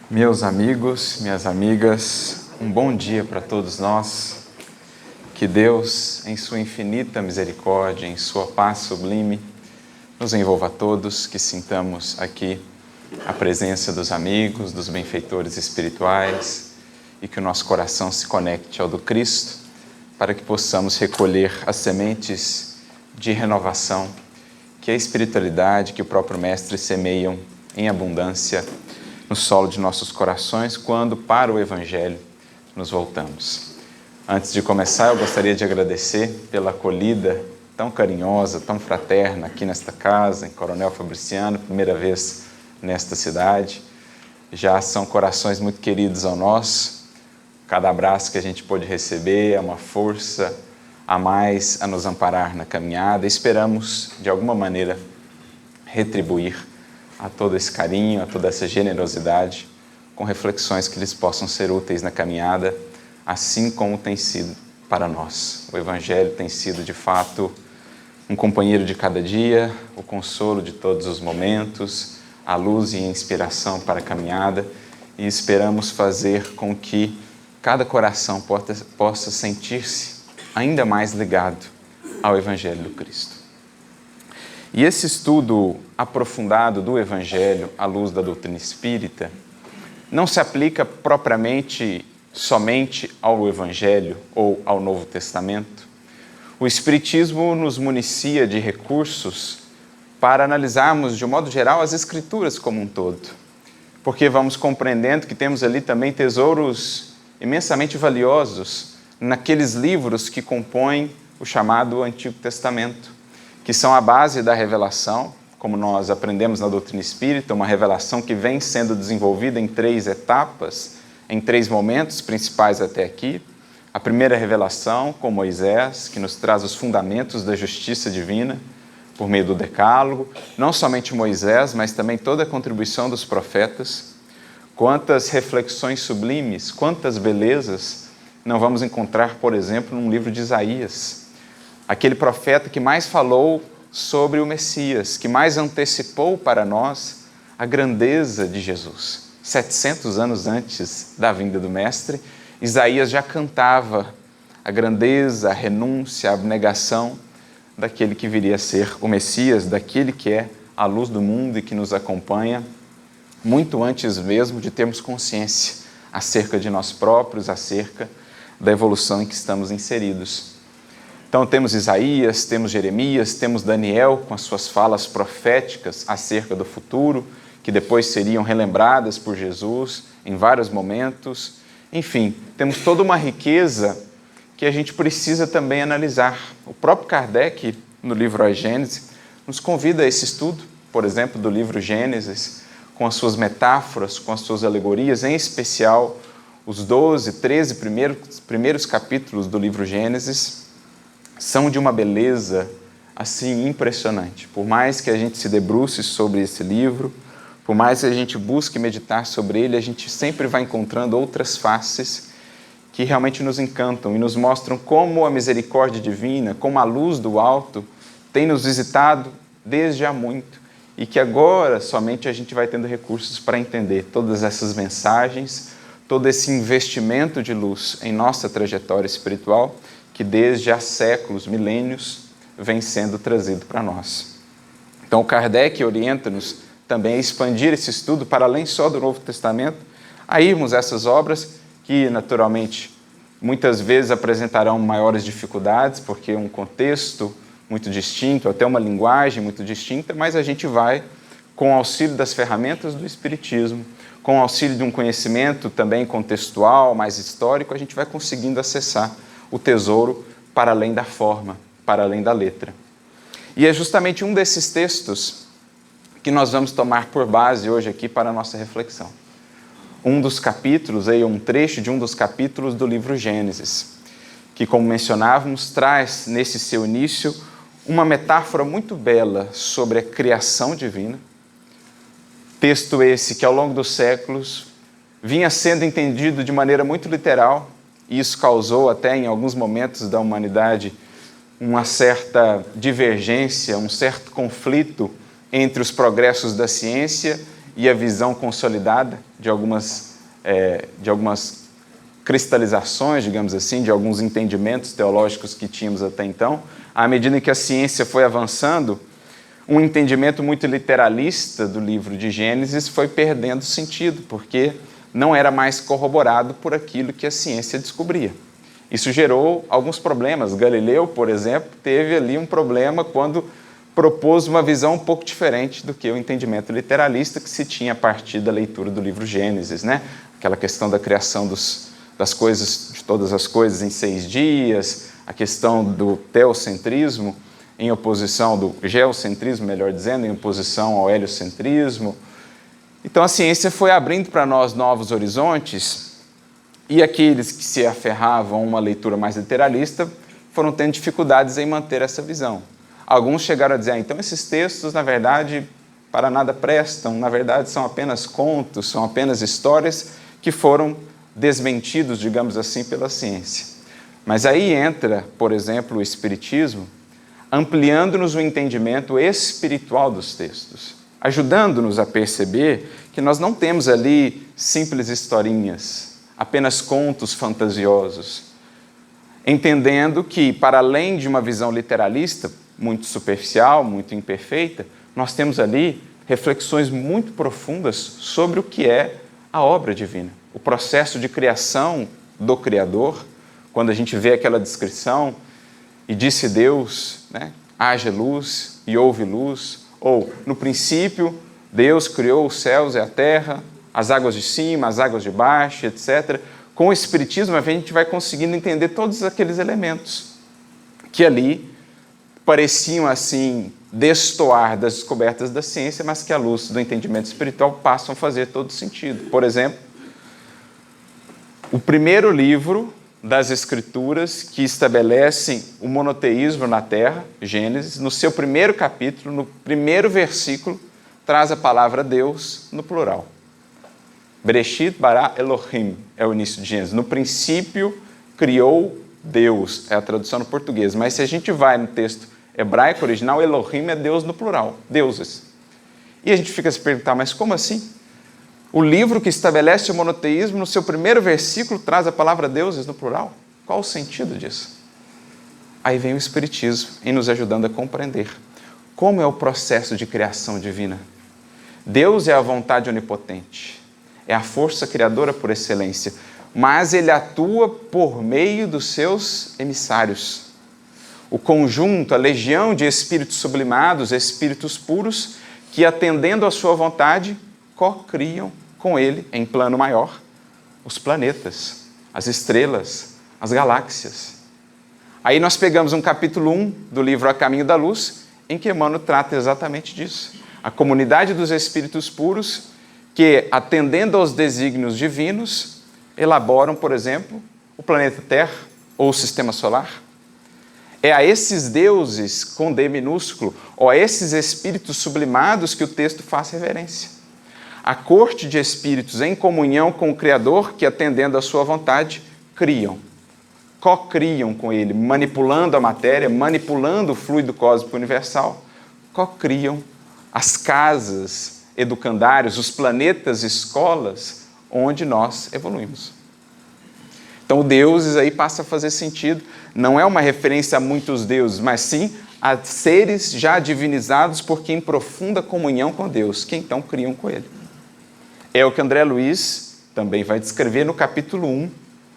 Meus amigos, minhas amigas, um bom dia para todos nós. Que Deus, em sua infinita misericórdia, em sua paz sublime, nos envolva a todos, que sintamos aqui a presença dos amigos, dos benfeitores espirituais e que o nosso coração se conecte ao do Cristo, para que possamos recolher as sementes de renovação que a espiritualidade, que o próprio Mestre semeiam em abundância no solo de nossos corações, quando para o Evangelho nos voltamos. Antes de começar, eu gostaria de agradecer pela acolhida tão carinhosa, tão fraterna aqui nesta casa, em Coronel Fabriciano, primeira vez nesta cidade. Já são corações muito queridos ao nosso. Cada abraço que a gente pôde receber é uma força a mais a nos amparar na caminhada. Esperamos, de alguma maneira, retribuir a todo esse carinho, a toda essa generosidade, com reflexões que lhes possam ser úteis na caminhada, assim como tem sido para nós. O Evangelho tem sido, de fato, um companheiro de cada dia, o consolo de todos os momentos, a luz e a inspiração para a caminhada, e esperamos fazer com que cada coração possa sentir-se ainda mais ligado ao Evangelho do Cristo. E esse estudo aprofundado do Evangelho à luz da doutrina espírita não se aplica propriamente somente ao Evangelho ou ao Novo Testamento. O Espiritismo nos municia de recursos para analisarmos, de um modo geral, as Escrituras como um todo, porque vamos compreendendo que temos ali também tesouros imensamente valiosos naqueles livros que compõem o chamado Antigo Testamento, que são a base da revelação, como nós aprendemos na doutrina espírita, uma revelação que vem sendo desenvolvida em 3 etapas, em 3 momentos principais até aqui. A primeira revelação com Moisés, que nos traz os fundamentos da justiça divina, por meio do Decálogo, não somente Moisés, mas também toda a contribuição dos profetas. Quantas reflexões sublimes, quantas belezas não vamos encontrar, por exemplo, num livro de Isaías, aquele profeta que mais falou sobre o Messias, que mais antecipou para nós a grandeza de Jesus. 700 anos antes da vinda do Mestre, Isaías já cantava a grandeza, a renúncia, a abnegação daquele que viria a ser o Messias, daquele que é a luz do mundo e que nos acompanha, muito antes mesmo de termos consciência acerca de nós próprios, acerca da evolução em que estamos inseridos. Então temos Isaías, temos Jeremias, temos Daniel com as suas falas proféticas acerca do futuro, que depois seriam relembradas por Jesus em vários momentos. Enfim, temos toda uma riqueza que a gente precisa também analisar. O próprio Kardec, no livro A Gênese, nos convida a esse estudo, por exemplo, do livro Gênesis, com as suas metáforas, com as suas alegorias, em especial os 12, 13 primeiros capítulos do livro Gênesis, são de uma beleza assim impressionante. Por mais que a gente se debruce sobre esse livro, por mais que a gente busque meditar sobre ele, a gente sempre vai encontrando outras faces que realmente nos encantam e nos mostram como a misericórdia divina, como a luz do alto tem nos visitado desde há muito e que agora somente a gente vai tendo recursos para entender todas essas mensagens, todo esse investimento de luz em nossa trajetória espiritual que desde há séculos, milênios, vem sendo trazido para nós. Então, o Kardec orienta-nos também a expandir esse estudo para além só do Novo Testamento, a irmos a essas obras que, naturalmente, muitas vezes apresentarão maiores dificuldades, porque é um contexto muito distinto, até uma linguagem muito distinta, mas a gente vai, com o auxílio das ferramentas do Espiritismo, com o auxílio de um conhecimento também contextual, mais histórico, a gente vai conseguindo acessar o tesouro para além da forma, para além da letra. E é justamente um desses textos que nós vamos tomar por base hoje aqui para a nossa reflexão. Um dos capítulos, um trecho de um dos capítulos do livro Gênesis, que, como mencionávamos, traz nesse seu início uma metáfora muito bela sobre a criação divina. Texto esse que, ao longo dos séculos, vinha sendo entendido de maneira muito literal, e isso causou até em alguns momentos da humanidade uma certa divergência, um certo conflito entre os progressos da ciência e a visão consolidada de algumas cristalizações, digamos assim, de alguns entendimentos teológicos que tínhamos até então. À medida que a ciência foi avançando, um entendimento muito literalista do livro de Gênesis foi perdendo sentido, porque não era mais corroborado por aquilo que a ciência descobria. Isso gerou alguns problemas. Galileu, por exemplo, teve ali um problema quando propôs uma visão um pouco diferente do que o entendimento literalista que se tinha a partir da leitura do livro Gênesis, né? Aquela questão da criação das coisas, de todas as coisas em 6 dias, a questão do teocentrismo em oposição, do geocentrismo, melhor dizendo, em oposição ao heliocentrismo. Então a ciência foi abrindo para nós novos horizontes, e aqueles que se aferravam a uma leitura mais literalista foram tendo dificuldades em manter essa visão. Alguns chegaram a dizer, então esses textos, na verdade, para nada prestam, na verdade são apenas contos, são apenas histórias que foram desmentidos, digamos assim, pela ciência. Mas aí entra, por exemplo, o Espiritismo, ampliando-nos o entendimento espiritual dos textos, ajudando-nos a perceber que nós não temos ali simples historinhas, apenas contos fantasiosos, entendendo que, para além de uma visão literalista, muito superficial, muito imperfeita, nós temos ali reflexões muito profundas sobre o que é a obra divina, o processo de criação do Criador. Quando a gente vê aquela descrição, e disse Deus, né, haja luz e houve luz, ou no princípio Deus criou os céus e a terra, as águas de cima, as águas de baixo, etc. Com o Espiritismo, a gente vai conseguindo entender todos aqueles elementos que ali pareciam, assim, destoar das descobertas da ciência, mas que, à luz do entendimento espiritual, passam a fazer todo sentido. Por exemplo, o primeiro livro das Escrituras que estabelecem o monoteísmo na Terra, Gênesis, no seu primeiro capítulo, no primeiro versículo, traz a palavra Deus no plural. Bereshit bara Elohim é o início de Gênesis. No princípio, criou Deus, é a tradução no português. Mas se a gente vai no texto hebraico original, Elohim é Deus no plural, deuses. E a gente fica a se perguntar, mas como assim? O livro que estabelece o monoteísmo, no seu primeiro versículo, traz a palavra deuses no plural? Qual o sentido disso? Aí vem o Espiritismo em nos ajudando a compreender como é o processo de criação divina. Deus é a vontade onipotente, é a força criadora por excelência, mas ele atua por meio dos seus emissários. O conjunto, a legião de espíritos sublimados, espíritos puros, que atendendo à sua vontade, co-criam com ele, em plano maior, os planetas, as estrelas, as galáxias. Aí nós pegamos um capítulo 1 do livro A Caminho da Luz, em que Emmanuel trata exatamente disso. A comunidade dos espíritos puros que, atendendo aos desígnios divinos, elaboram, por exemplo, o planeta Terra ou o Sistema Solar. É a esses deuses com D minúsculo, ou a esses espíritos sublimados que o texto faz reverência. A corte de espíritos em comunhão com o Criador que, atendendo à sua vontade, criam, co-criam com ele, manipulando a matéria, manipulando o fluido cósmico universal, co-criam as casas educandárias, os planetas, escolas, onde nós evoluímos. Então, o deuses aí passa a fazer sentido, não é uma referência a muitos deuses, mas sim a seres já divinizados por quem profunda comunhão com Deus, que então criam com ele. É o que André Luiz também vai descrever no capítulo 1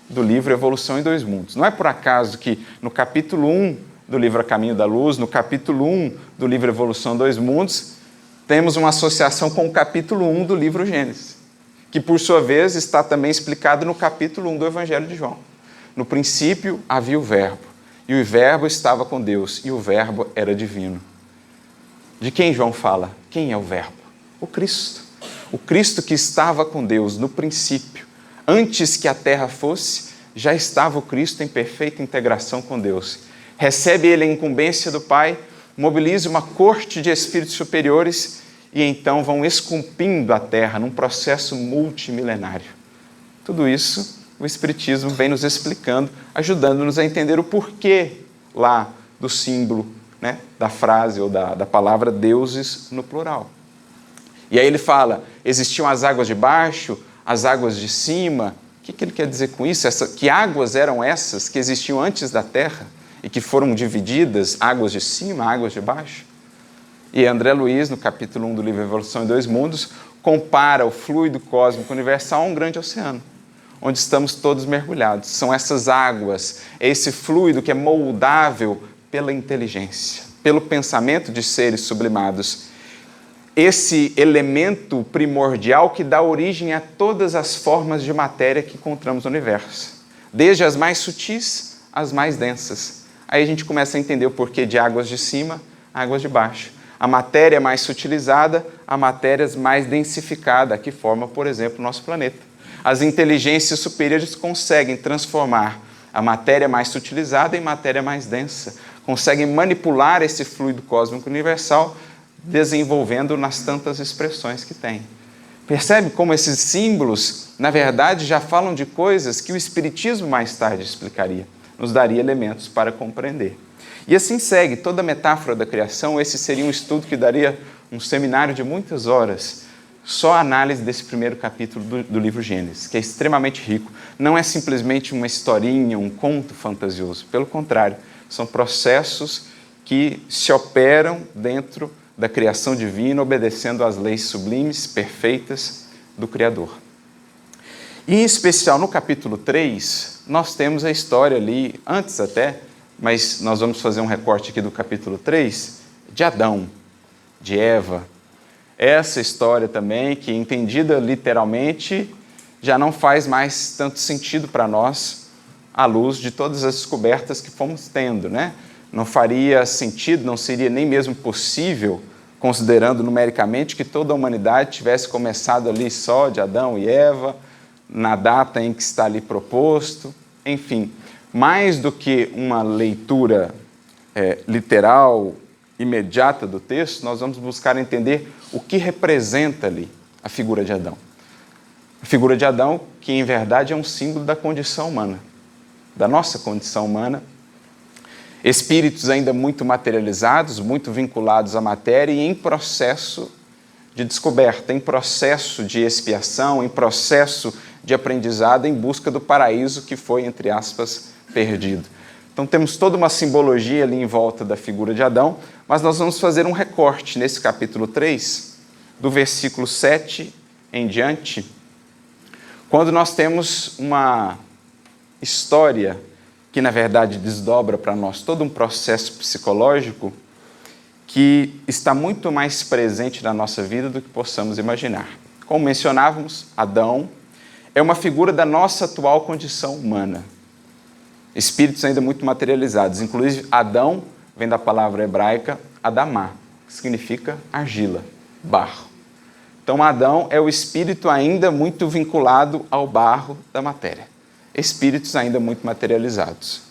do livro Evolução em Dois Mundos. Não é por acaso que no capítulo 1 do livro A Caminho da Luz, no capítulo 1 do livro Evolução em Dois Mundos, temos uma associação com o capítulo 1 do livro Gênesis, que por sua vez está também explicado no capítulo 1 do Evangelho de João. No princípio havia o Verbo, e o Verbo estava com Deus, e o Verbo era divino. De quem João fala? Quem é o Verbo? O Cristo. O Cristo que estava com Deus no princípio. Antes que a terra fosse, já estava o Cristo em perfeita integração com Deus. Recebe ele a incumbência do Pai, mobiliza uma corte de espíritos superiores e então vão esculpindo a terra num processo multimilenário. Tudo isso o Espiritismo vem nos explicando, ajudando-nos a entender o porquê lá do símbolo, né, da frase ou da palavra deuses no plural. E aí ele fala, existiam as águas de baixo, as águas de cima. O que ele quer dizer com isso? Que águas eram essas que existiam antes da terra e que foram divididas, águas de cima, águas de baixo? E André Luiz, no capítulo 1 do livro Evolução em Dois Mundos, compara o fluido cósmico universal a um grande oceano, onde estamos todos mergulhados. São essas águas, esse fluido que é moldável pela inteligência, pelo pensamento de seres sublimados. Esse elemento primordial que dá origem a todas as formas de matéria que encontramos no universo, desde as mais sutis às mais densas. Aí a gente começa a entender o porquê de águas de cima, águas de baixo. A matéria mais sutilizada, a matéria mais densificada, que forma, por exemplo, o nosso planeta. As inteligências superiores conseguem transformar a matéria mais sutilizada em matéria mais densa, conseguem manipular esse fluido cósmico universal, desenvolvendo nas tantas expressões que tem. Percebe como esses símbolos, na verdade, já falam de coisas que o Espiritismo mais tarde explicaria, nos daria elementos para compreender. E assim segue toda a metáfora da criação. Esse seria um estudo que daria um seminário de muitas horas, só a análise desse primeiro capítulo do livro Gênesis, que é extremamente rico. Não é simplesmente uma historinha, um conto fantasioso. Pelo contrário, são processos que se operam dentro da criação divina, obedecendo às leis sublimes, perfeitas do Criador. E, em especial, no capítulo 3, nós temos a história ali, antes até, mas nós vamos fazer um recorte aqui do capítulo 3, de Adão, de Eva. Essa história também, que entendida literalmente, já não faz mais tanto sentido para nós, à luz de todas as descobertas que fomos tendo, né? Não faria sentido, não seria nem mesmo possível, considerando numericamente, que toda a humanidade tivesse começado ali só de Adão e Eva, na data em que está ali proposto, enfim. Mais do que uma leitura literal, imediata do texto, nós vamos buscar entender o que representa ali a figura de Adão. A figura de Adão, que em verdade é um símbolo da condição humana, da nossa condição humana, espíritos ainda muito materializados, muito vinculados à matéria e em processo de descoberta, em processo de expiação, em processo de aprendizado em busca do paraíso que foi, entre aspas, perdido. Então temos toda uma simbologia ali em volta da figura de Adão, mas nós vamos fazer um recorte nesse capítulo 3, do versículo 7 em diante, quando nós temos uma história que, na verdade, desdobra para nós todo um processo psicológico que está muito mais presente na nossa vida do que possamos imaginar. Como mencionávamos, Adão é uma figura da nossa atual condição humana. Espíritos ainda muito materializados. Inclusive, Adão vem da palavra hebraica Adamá, que significa argila, barro. Então, Adão é o espírito ainda muito vinculado ao barro da matéria. Espíritos ainda muito materializados.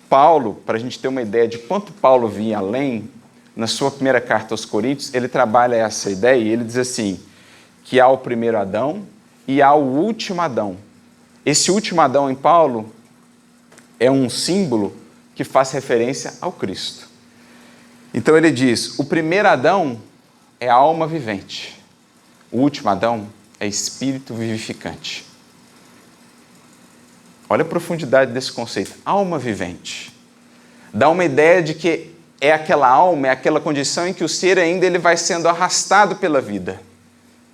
Paulo, para a gente ter uma ideia de quanto Paulo vinha além, na sua primeira carta aos Coríntios, ele trabalha essa ideia e ele diz assim, que há o primeiro Adão e há o último Adão. Esse último Adão em Paulo é um símbolo que faz referência ao Cristo. Então ele diz, o primeiro Adão é a alma vivente, o último Adão é espírito vivificante. Olha a profundidade desse conceito, alma vivente. Dá uma ideia de que é aquela alma, é aquela condição em que o ser ainda ele vai sendo arrastado pela vida.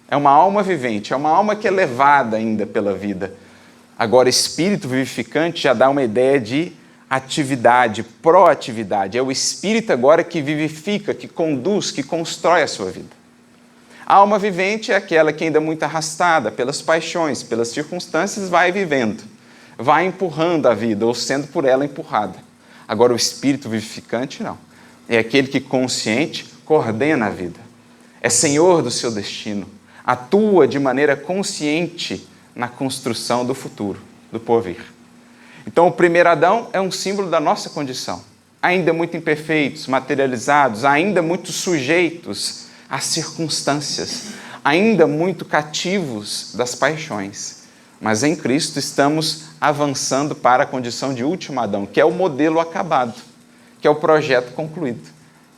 É uma alma vivente, é uma alma que é levada ainda pela vida. Agora, espírito vivificante já dá uma ideia de atividade, proatividade. É o espírito agora que vivifica, que conduz, que constrói a sua vida. A alma vivente é aquela que ainda muito arrastada pelas paixões, pelas circunstâncias, vai vivendo, vai empurrando a vida ou sendo por ela empurrada. Agora, o espírito vivificante não. É aquele que consciente coordena a vida. É senhor do seu destino. Atua de maneira consciente na construção do futuro, do porvir. Então, o primeiro Adão é um símbolo da nossa condição. Ainda muito imperfeitos, materializados, ainda muito sujeitos às circunstâncias, ainda muito cativos das paixões. Mas em Cristo estamos avançando para a condição de último Adão, que é o modelo acabado, que é o projeto concluído.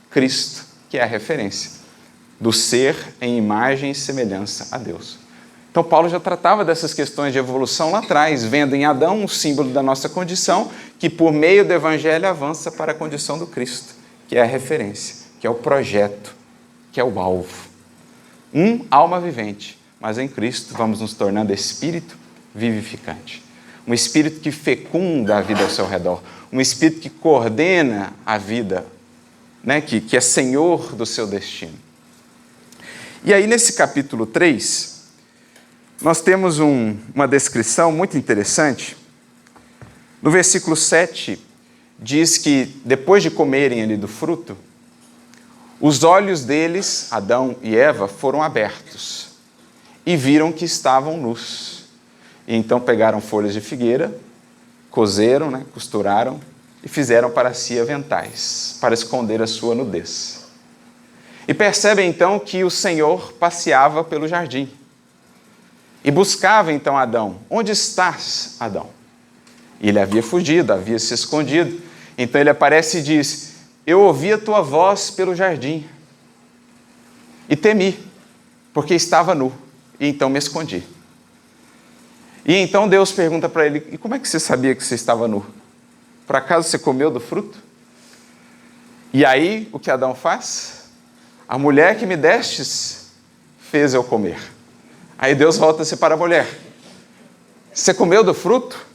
Cristo, que é a referência. do ser em imagem e semelhança a Deus. Então Paulo já tratava dessas questões de evolução lá atrás, vendo em Adão um símbolo da nossa condição, que por meio do Evangelho avança para a condição do Cristo, que é a referência, que é o projeto, que é o alvo. Alma vivente, mas em Cristo vamos nos tornando espírito vivificante. Um espírito que fecunda a vida ao seu redor, um espírito que coordena a vida, né? que é senhor do seu destino. E aí nesse capítulo 3, nós temos uma descrição muito interessante. No versículo 7, diz que depois de comerem ali do fruto, os olhos deles, Adão e Eva, foram abertos e viram que estavam nus. E então pegaram folhas de figueira, coseram, né, costuraram e fizeram para si aventais, para esconder a sua nudez. E percebem então que o Senhor passeava pelo jardim. E buscava então Adão. Onde estás, Adão? E ele havia fugido, havia se escondido. Então ele aparece e diz: eu ouvi a tua voz pelo jardim e temi, porque estava nu, e então me escondi. E então Deus pergunta para ele: e como é que você sabia que você estava nu? Por acaso você comeu do fruto? E aí, o que Adão faz? A mulher que me destes fez eu comer. Aí Deus volta-se para a mulher: você comeu do fruto?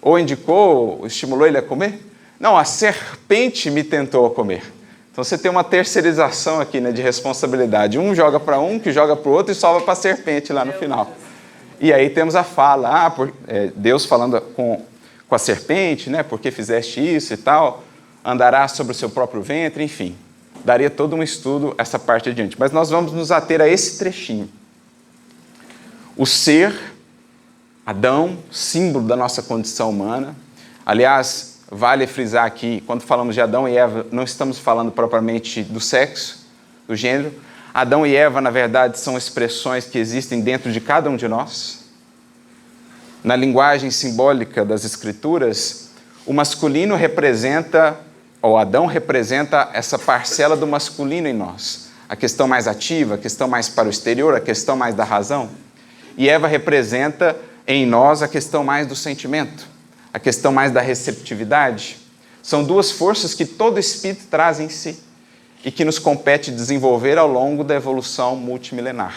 Ou indicou, ou estimulou ele a comer? Não, a serpente me tentou a comer. Então você tem uma terceirização aqui, né, de responsabilidade. Um joga para um, que joga para o outro e sobra para a serpente lá no final. E aí temos a fala, Deus falando com a serpente, né, porque fizeste isso e tal, andarás sobre o seu próprio ventre, enfim. Daria todo um estudo essa parte adiante. Mas nós vamos nos ater a esse trechinho. O ser, Adão, símbolo da nossa condição humana. Aliás, vale frisar aqui, quando falamos de Adão e Eva, não estamos falando propriamente do sexo, do gênero. Adão e Eva, na verdade, são expressões que existem dentro de cada um de nós. Na linguagem simbólica das Escrituras, o masculino representa, ou Adão representa essa parcela do masculino em nós. A questão mais ativa, a questão mais para o exterior, a questão mais da razão. E Eva representa em nós a questão mais do sentimento, a questão mais da receptividade. São duas forças que todo espírito traz em si e que nos compete desenvolver ao longo da evolução multimilenar.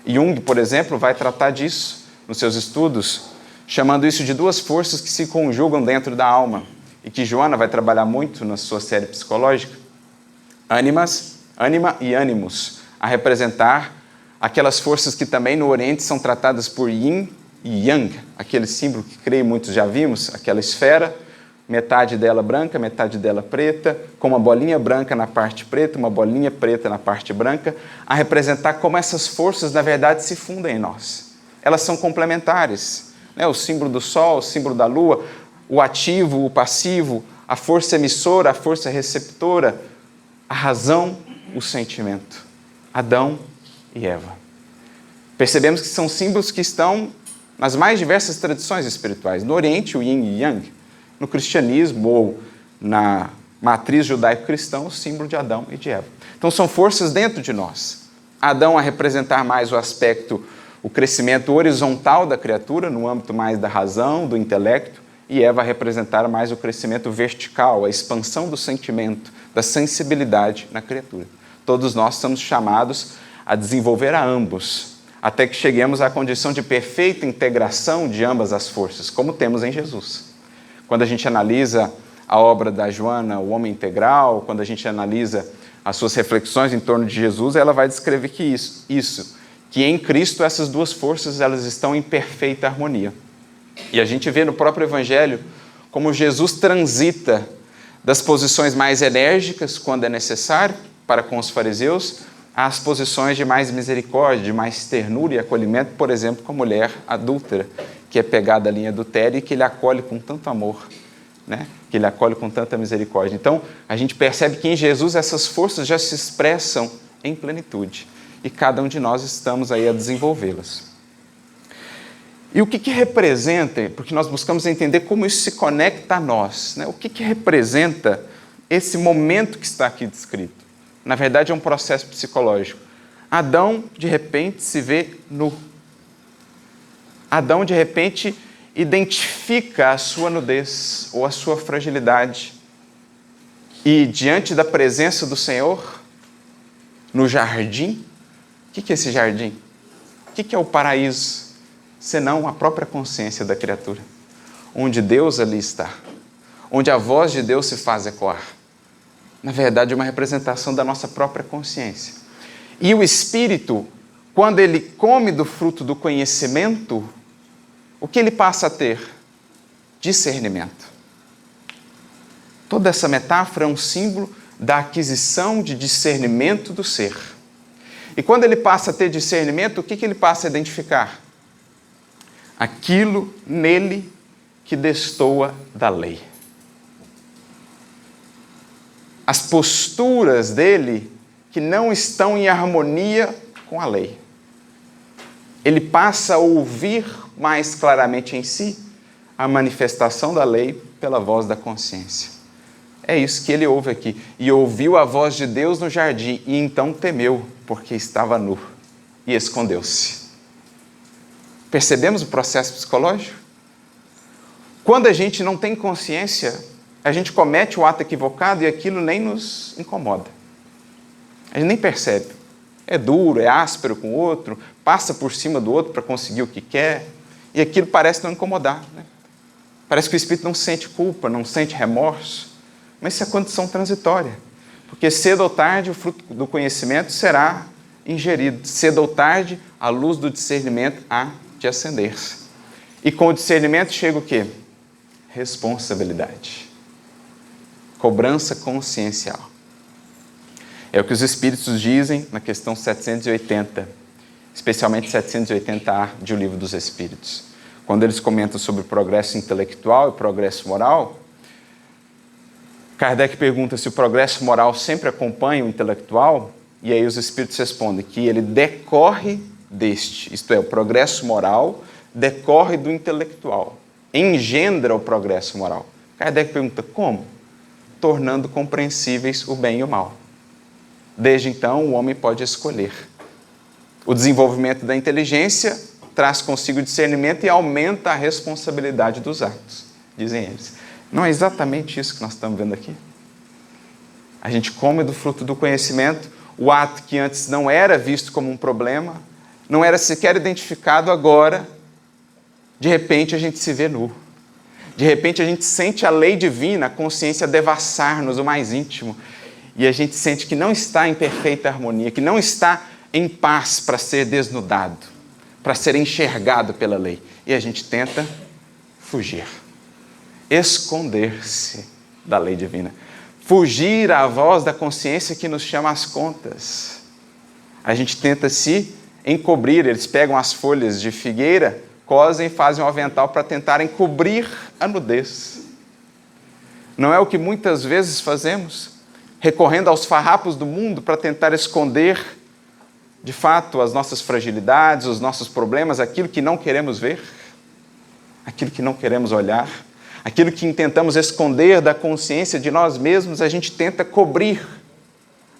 Jung, por exemplo, vai tratar disso nos seus estudos, chamando isso de duas forças que se conjugam dentro da alma e que Joana vai trabalhar muito na sua série psicológica. Ânima e ânimos, a representar aquelas forças que também no Oriente são tratadas por Yin e Yang, aquele símbolo que creio muitos já vimos, aquela esfera, metade dela branca, metade dela preta, com uma bolinha branca na parte preta, uma bolinha preta na parte branca, a representar como essas forças, na verdade, se fundem em nós. Elas são complementares, né? O símbolo do sol, o símbolo da lua, o ativo, o passivo, a força emissora, a força receptora, a razão, o sentimento. Adão e Eva. Percebemos que são símbolos que estão nas mais diversas tradições espirituais. No Oriente, o Yin e Yang. No cristianismo ou na matriz judaico-cristã, o símbolo de Adão e de Eva. Então são forças dentro de nós. Adão a representar mais o aspecto, o crescimento horizontal da criatura, no âmbito mais da razão, do intelecto, e Eva a representar mais o crescimento vertical, a expansão do sentimento, da sensibilidade na criatura. Todos nós somos chamados a desenvolver a ambos, até que cheguemos à condição de perfeita integração de ambas as forças, como temos em Jesus. Quando a gente analisa a obra da Joana, O Homem Integral, quando a gente analisa as suas reflexões em torno de Jesus, ela vai descrever que que em Cristo essas duas forças elas estão em perfeita harmonia. E a gente vê no próprio Evangelho como Jesus transita das posições mais enérgicas, quando é necessário, para com os fariseus, às posições de mais misericórdia, de mais ternura e acolhimento, por exemplo, com a mulher adúltera, que é pegada ali em adultério e que ele acolhe com tanto amor, né? Que ele acolhe com tanta misericórdia. Então, a gente percebe que em Jesus essas forças já se expressam em plenitude e cada um de nós estamos aí a desenvolvê-las. E o que representa, porque nós buscamos entender como isso se conecta a nós, né? O que representa esse momento que está aqui descrito? Na verdade, é um processo psicológico. Adão, de repente, se vê nu. Adão, de repente, identifica a sua nudez ou a sua fragilidade. E, diante da presença do Senhor, no jardim, o que é esse jardim? O que é o paraíso? Senão a própria consciência da criatura, onde Deus ali está, onde a voz de Deus se faz ecoar. Na verdade, é uma representação da nossa própria consciência. E o Espírito, quando ele come do fruto do conhecimento, o que ele passa a ter? Discernimento. Toda essa metáfora é um símbolo da aquisição de discernimento do ser. E quando ele passa a ter discernimento, o que ele passa a identificar? Aquilo nele que destoa da lei. As posturas dele que não estão em harmonia com a lei. Ele passa a ouvir mais claramente em si a manifestação da lei pela voz da consciência. É isso que ele ouve aqui. E ouviu a voz de Deus no jardim, e então temeu, porque estava nu, e escondeu-se. Percebemos o processo psicológico? Quando a gente não tem consciência, a gente comete o ato equivocado e aquilo nem nos incomoda. A gente nem percebe. É duro, é áspero com o outro, passa por cima do outro para conseguir o que quer, e aquilo parece não incomodar, né? Parece que o espírito não sente culpa, não sente remorso, mas isso é condição transitória, porque cedo ou tarde o fruto do conhecimento será ingerido, cedo ou tarde a luz do discernimento há de acender-se. E com o discernimento chega o quê? Responsabilidade. Cobrança consciencial. É o que os espíritos dizem na questão 780, especialmente 780A de O Livro dos Espíritos. Quando eles comentam sobre o progresso intelectual e progresso moral, Kardec pergunta se o progresso moral sempre acompanha o intelectual, e aí os espíritos respondem que ele decorre deste, isto é, o progresso moral decorre do intelectual, engendra o progresso moral. Kardec pergunta como? Tornando compreensíveis o bem e o mal. Desde então, o homem pode escolher. O desenvolvimento da inteligência traz consigo discernimento e aumenta a responsabilidade dos atos, dizem eles. Não é exatamente isso que nós estamos vendo aqui? A gente come do fruto do conhecimento, o ato que antes não era visto como um problema, não era sequer identificado, agora, de repente, a gente se vê nu. De repente, a gente sente a lei divina, a consciência devassar-nos o mais íntimo, e a gente sente que não está em perfeita harmonia, que não está em paz para ser desnudado, para ser enxergado pela lei. E a gente tenta fugir, esconder-se da lei divina, fugir à voz da consciência que nos chama às contas. A gente tenta se encobrir, eles pegam as folhas de figueira, cosem e fazem um avental para tentar encobrir a nudez. Não é o que muitas vezes fazemos? Recorrendo aos farrapos do mundo para tentar esconder, de fato, as nossas fragilidades, os nossos problemas, aquilo que não queremos ver, aquilo que não queremos olhar, aquilo que tentamos esconder da consciência de nós mesmos, a gente tenta cobrir,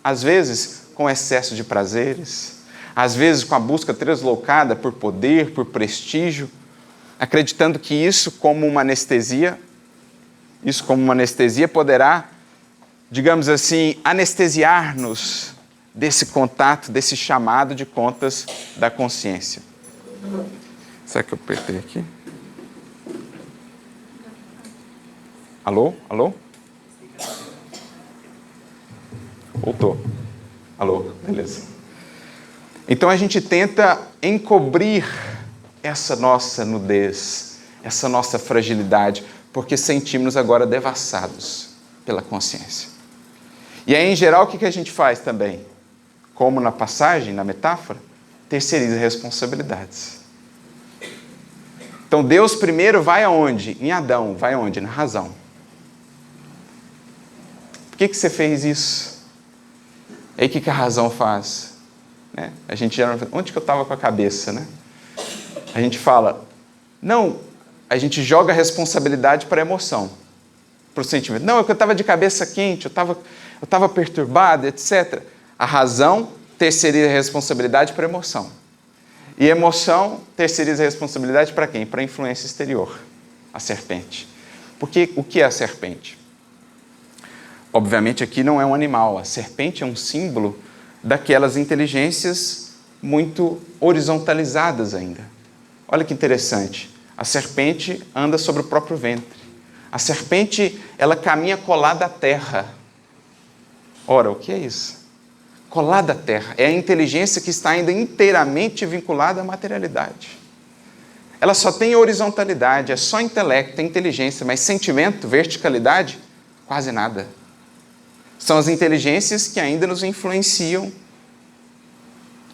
às vezes com excesso de prazeres, às vezes com a busca deslocada por poder, por prestígio, acreditando que isso como uma anestesia poderá, digamos assim, anestesiar-nos desse contato, desse chamado de contas da consciência. Será que eu apertei aqui? Alô? Alô? Voltou. Alô? Beleza. Então a gente tenta encobrir essa nossa nudez, essa nossa fragilidade, porque sentimos-nos agora devassados pela consciência. E aí, em geral, o que a gente faz também? Como na passagem, na metáfora, terceiriza responsabilidades. Então, Deus primeiro vai aonde? Em Adão. Vai aonde? Na razão. Por que você fez isso? E aí, o que a razão faz? Né? A gente já... Onde que eu estava com a cabeça, né? A gente fala... Não, a gente joga a responsabilidade para a emoção, para o sentimento. Não, é que eu estava de cabeça quente, eu estava perturbado, etc. A razão terceiriza a responsabilidade para a emoção. E a emoção terceiriza a responsabilidade para quem? Para a influência exterior, a serpente. Porque o que é a serpente? Obviamente aqui não é um animal, a serpente é um símbolo daquelas inteligências muito horizontalizadas ainda. Olha que interessante, a serpente anda sobre o próprio ventre. A serpente, ela caminha colada à terra. Ora, o que é isso? Colada à terra. É a inteligência que está ainda inteiramente vinculada à materialidade. Ela só tem horizontalidade, é só intelecto, é inteligência, mas sentimento, verticalidade, quase nada. São as inteligências que ainda nos influenciam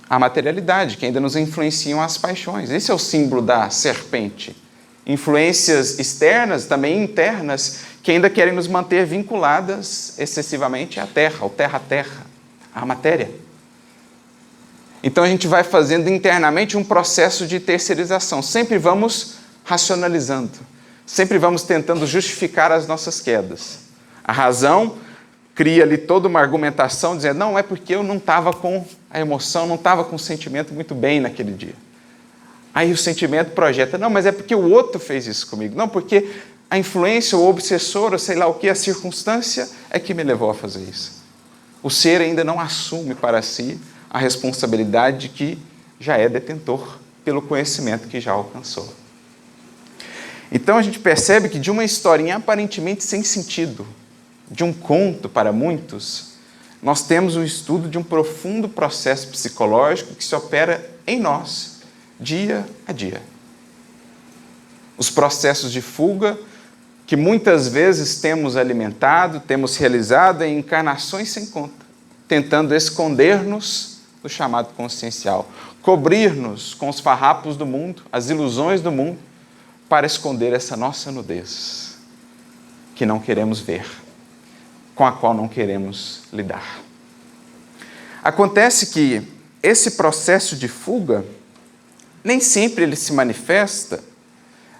a materialidade, que ainda nos influenciam as paixões. Esse é o símbolo da serpente. Influências externas, também internas, que ainda querem nos manter vinculadas excessivamente à terra, ao terra-terra, à matéria. Então a gente vai fazendo internamente um processo de terceirização. Sempre vamos racionalizando, sempre vamos tentando justificar as nossas quedas. A razão cria ali toda uma argumentação dizendo, não, é porque eu não estava com a emoção, não estava com o sentimento muito bem naquele dia. Aí o sentimento projeta, não, mas é porque o outro fez isso comigo. Não, porque a influência, o obsessor, ou sei lá o que, a circunstância é que me levou a fazer isso. O ser ainda não assume para si a responsabilidade de que já é detentor pelo conhecimento que já alcançou. Então a gente percebe que de uma historinha aparentemente sem sentido, de um conto para muitos, nós temos o estudo de um profundo processo psicológico que se opera em nós, dia a dia. Os processos de fuga que muitas vezes temos alimentado, temos realizado em encarnações sem conta, tentando esconder-nos do chamado consciencial, cobrir-nos com os farrapos do mundo, as ilusões do mundo, para esconder essa nossa nudez, que não queremos ver, com a qual não queremos lidar. Acontece que esse processo de fuga, nem sempre ele se manifesta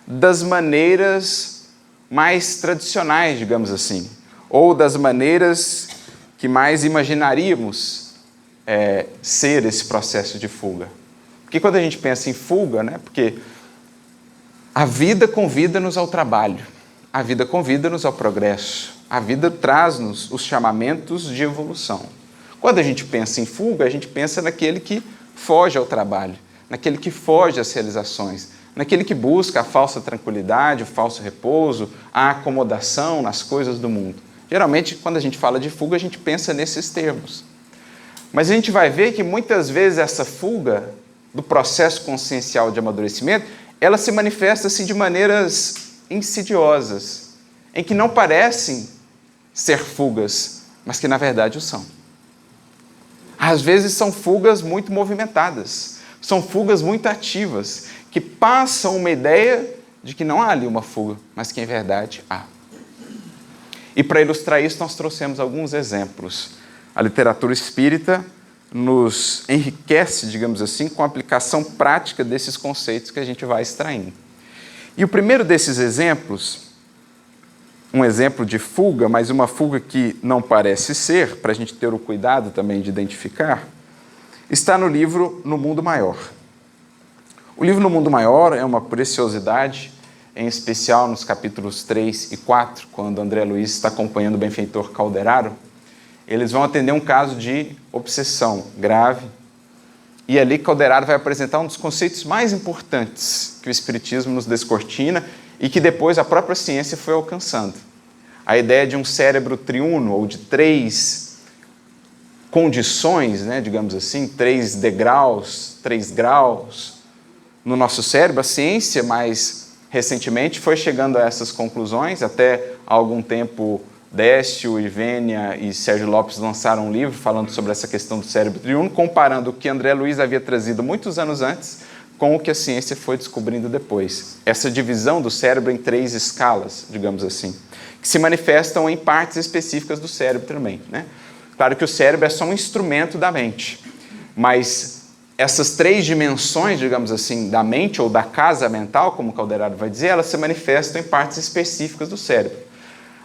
das maneiras mais tradicionais, digamos assim, ou das maneiras que mais imaginaríamos ser esse processo de fuga. Porque quando a gente pensa em fuga, né, porque a vida convida-nos ao trabalho, a vida convida-nos ao progresso, a vida traz-nos os chamamentos de evolução. Quando a gente pensa em fuga, a gente pensa naquele que foge ao trabalho, naquele que foge às realizações, naquele que busca a falsa tranquilidade, o falso repouso, a acomodação nas coisas do mundo. Geralmente, quando a gente fala de fuga, a gente pensa nesses termos. Mas a gente vai ver que muitas vezes essa fuga do processo consciencial de amadurecimento, ela se manifesta assim, de maneiras insidiosas, em que não parecem ser fugas, mas que na verdade o são. Às vezes são fugas muito movimentadas, são fugas muito ativas, que passam uma ideia de que não há ali uma fuga, mas que em verdade há. E para ilustrar isso, nós trouxemos alguns exemplos. A literatura espírita nos enriquece, digamos assim, com a aplicação prática desses conceitos que a gente vai extraindo. E o primeiro desses exemplos, um exemplo de fuga, mas uma fuga que não parece ser, para a gente ter o cuidado também de identificar, está no livro No Mundo Maior. O livro No Mundo Maior é uma preciosidade, em especial nos capítulos 3 e 4, quando André Luiz está acompanhando o benfeitor Calderaro. Eles vão atender um caso de obsessão grave, e ali Calderaro vai apresentar um dos conceitos mais importantes que o Espiritismo nos descortina e que depois a própria ciência foi alcançando. A ideia de um cérebro triuno, ou de 3 condições, né, digamos assim, 3 degraus, 3 graus no nosso cérebro. A ciência, mais recentemente, foi chegando a essas conclusões. Até há algum tempo, Décio, Ivênia e Sérgio Lopes lançaram um livro falando sobre essa questão do cérebro triuno, comparando o que André Luiz havia trazido muitos anos antes com o que a ciência foi descobrindo depois. Essa divisão do cérebro em 3 escalas, digamos assim, que se manifestam em partes específicas do cérebro também, né? Claro que o cérebro é só um instrumento da mente, mas essas 3 dimensões, digamos assim, da mente ou da casa mental, como o Calderaro vai dizer, elas se manifestam em partes específicas do cérebro.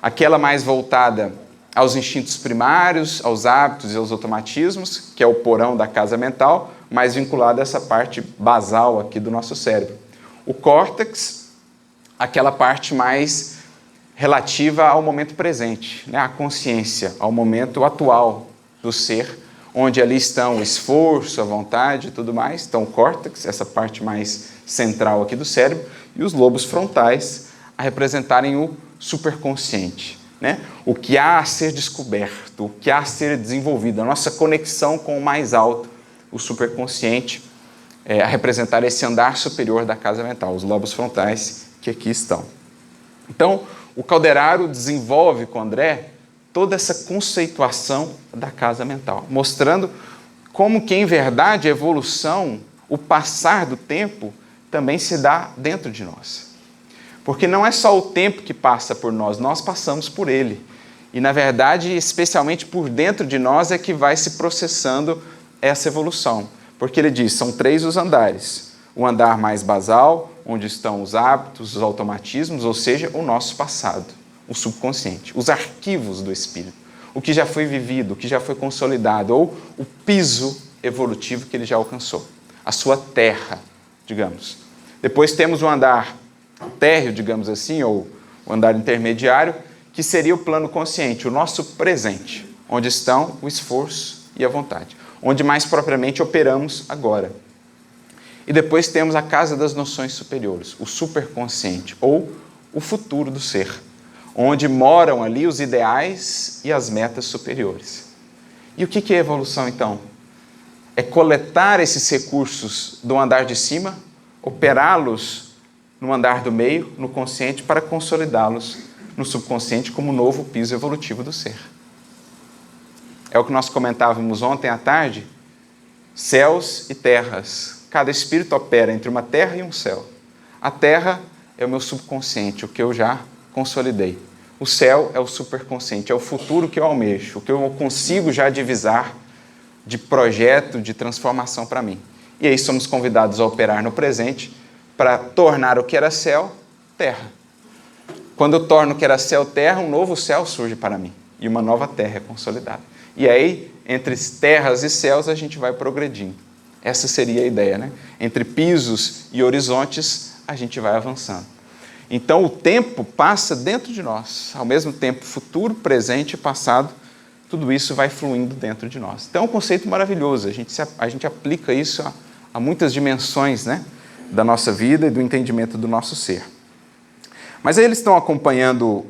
Aquela mais voltada aos instintos primários, aos hábitos e aos automatismos, que é o porão da casa mental, mais vinculado a essa parte basal aqui do nosso cérebro. O córtex, aquela parte mais relativa ao momento presente, né? À consciência, ao momento atual do ser, onde ali estão o esforço, a vontade e tudo mais. Então, o córtex, essa parte mais central aqui do cérebro, e os lobos frontais a representarem o superconsciente, né? O que há a ser descoberto, o que há a ser desenvolvido, a nossa conexão com o mais alto, o superconsciente, a representar esse andar superior da casa mental, os lobos frontais que aqui estão. Então, o Calderaro desenvolve com André toda essa conceituação da casa mental, mostrando como que, em verdade, a evolução, o passar do tempo, também se dá dentro de nós. Porque não é só o tempo que passa por nós, nós passamos por ele. E, na verdade, especialmente por dentro de nós é que vai se processando essa evolução. Porque ele diz, são 3 os andares. O andar mais basal, onde estão os hábitos, os automatismos, ou seja, o nosso passado, o subconsciente, os arquivos do espírito, o que já foi vivido, o que já foi consolidado, ou o piso evolutivo que ele já alcançou, a sua terra, digamos. Depois temos o andar térreo, digamos assim, ou o andar intermediário, que seria o plano consciente, o nosso presente, onde estão o esforço e a vontade, onde mais propriamente operamos agora. E depois temos a casa das noções superiores, o superconsciente, ou o futuro do ser, onde moram ali os ideais e as metas superiores. E o que é evolução, então? É coletar esses recursos do andar de cima, operá-los no andar do meio, no consciente, para consolidá-los no subconsciente como novo piso evolutivo do ser. É o que nós comentávamos ontem à tarde, céus e terras. Cada espírito opera entre uma terra e um céu. A terra é o meu subconsciente, o que eu já consolidei. O céu é o superconsciente, é o futuro que eu almejo, o que eu consigo já divisar de projeto, de transformação para mim. E aí somos convidados a operar no presente para tornar o que era céu, terra. Quando eu torno o que era céu, terra, um novo céu surge para mim e uma nova terra é consolidada. E aí, entre terras e céus, a gente vai progredindo. Essa seria a ideia, né? Entre pisos e horizontes, a gente vai avançando. Então, o tempo passa dentro de nós. Ao mesmo tempo, futuro, presente e passado, tudo isso vai fluindo dentro de nós. Então, é um conceito maravilhoso. A gente aplica isso a muitas dimensões, né, da nossa vida e do entendimento do nosso ser. Mas aí eles estão acompanhando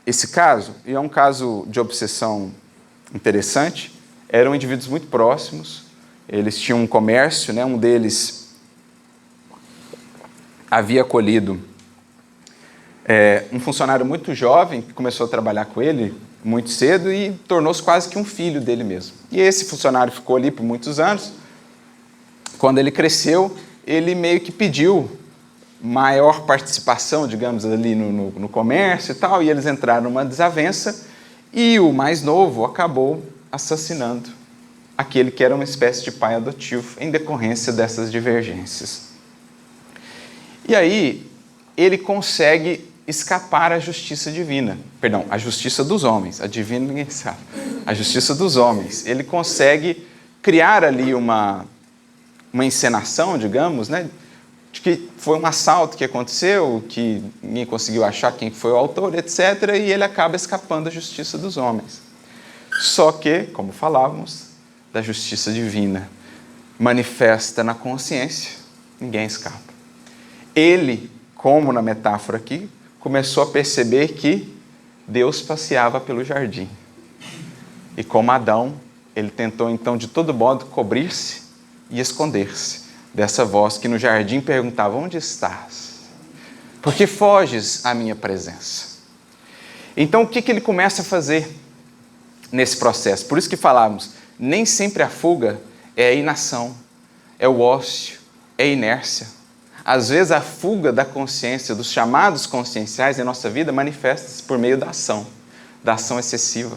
esse caso, e é um caso de obsessão interessante. Eram indivíduos muito próximos, eles tinham um comércio, né? Um deles havia acolhido um funcionário muito jovem, que começou a trabalhar com ele muito cedo e tornou-se quase que um filho dele mesmo. E esse funcionário ficou ali por muitos anos. Quando ele cresceu, ele meio que pediu maior participação, digamos, ali no comércio e tal, e eles entraram numa desavença, e o mais novo acabou assassinando aquele que era uma espécie de pai adotivo, em decorrência dessas divergências. E aí, ele consegue escapar à justiça divina. Perdão, à justiça dos homens. A divina ninguém sabe. A justiça dos homens. Ele consegue criar ali uma encenação, digamos, né, de que foi um assalto que aconteceu, que ninguém conseguiu achar quem foi o autor, etc., e ele acaba escapando à justiça dos homens. Só que, como falávamos, da justiça divina manifesta na consciência, ninguém escapa. Ele, como na metáfora aqui, começou a perceber que Deus passeava pelo jardim. E como Adão, ele tentou então de todo modo cobrir-se e esconder-se dessa voz que no jardim perguntava: onde estás? Por que foges à minha presença? Então o que ele começa a fazer nesse processo? Por isso que falávamos, nem sempre a fuga é a inação, é o ócio, é a inércia. Às vezes a fuga da consciência, dos chamados conscienciais em nossa vida, manifesta-se por meio da ação excessiva,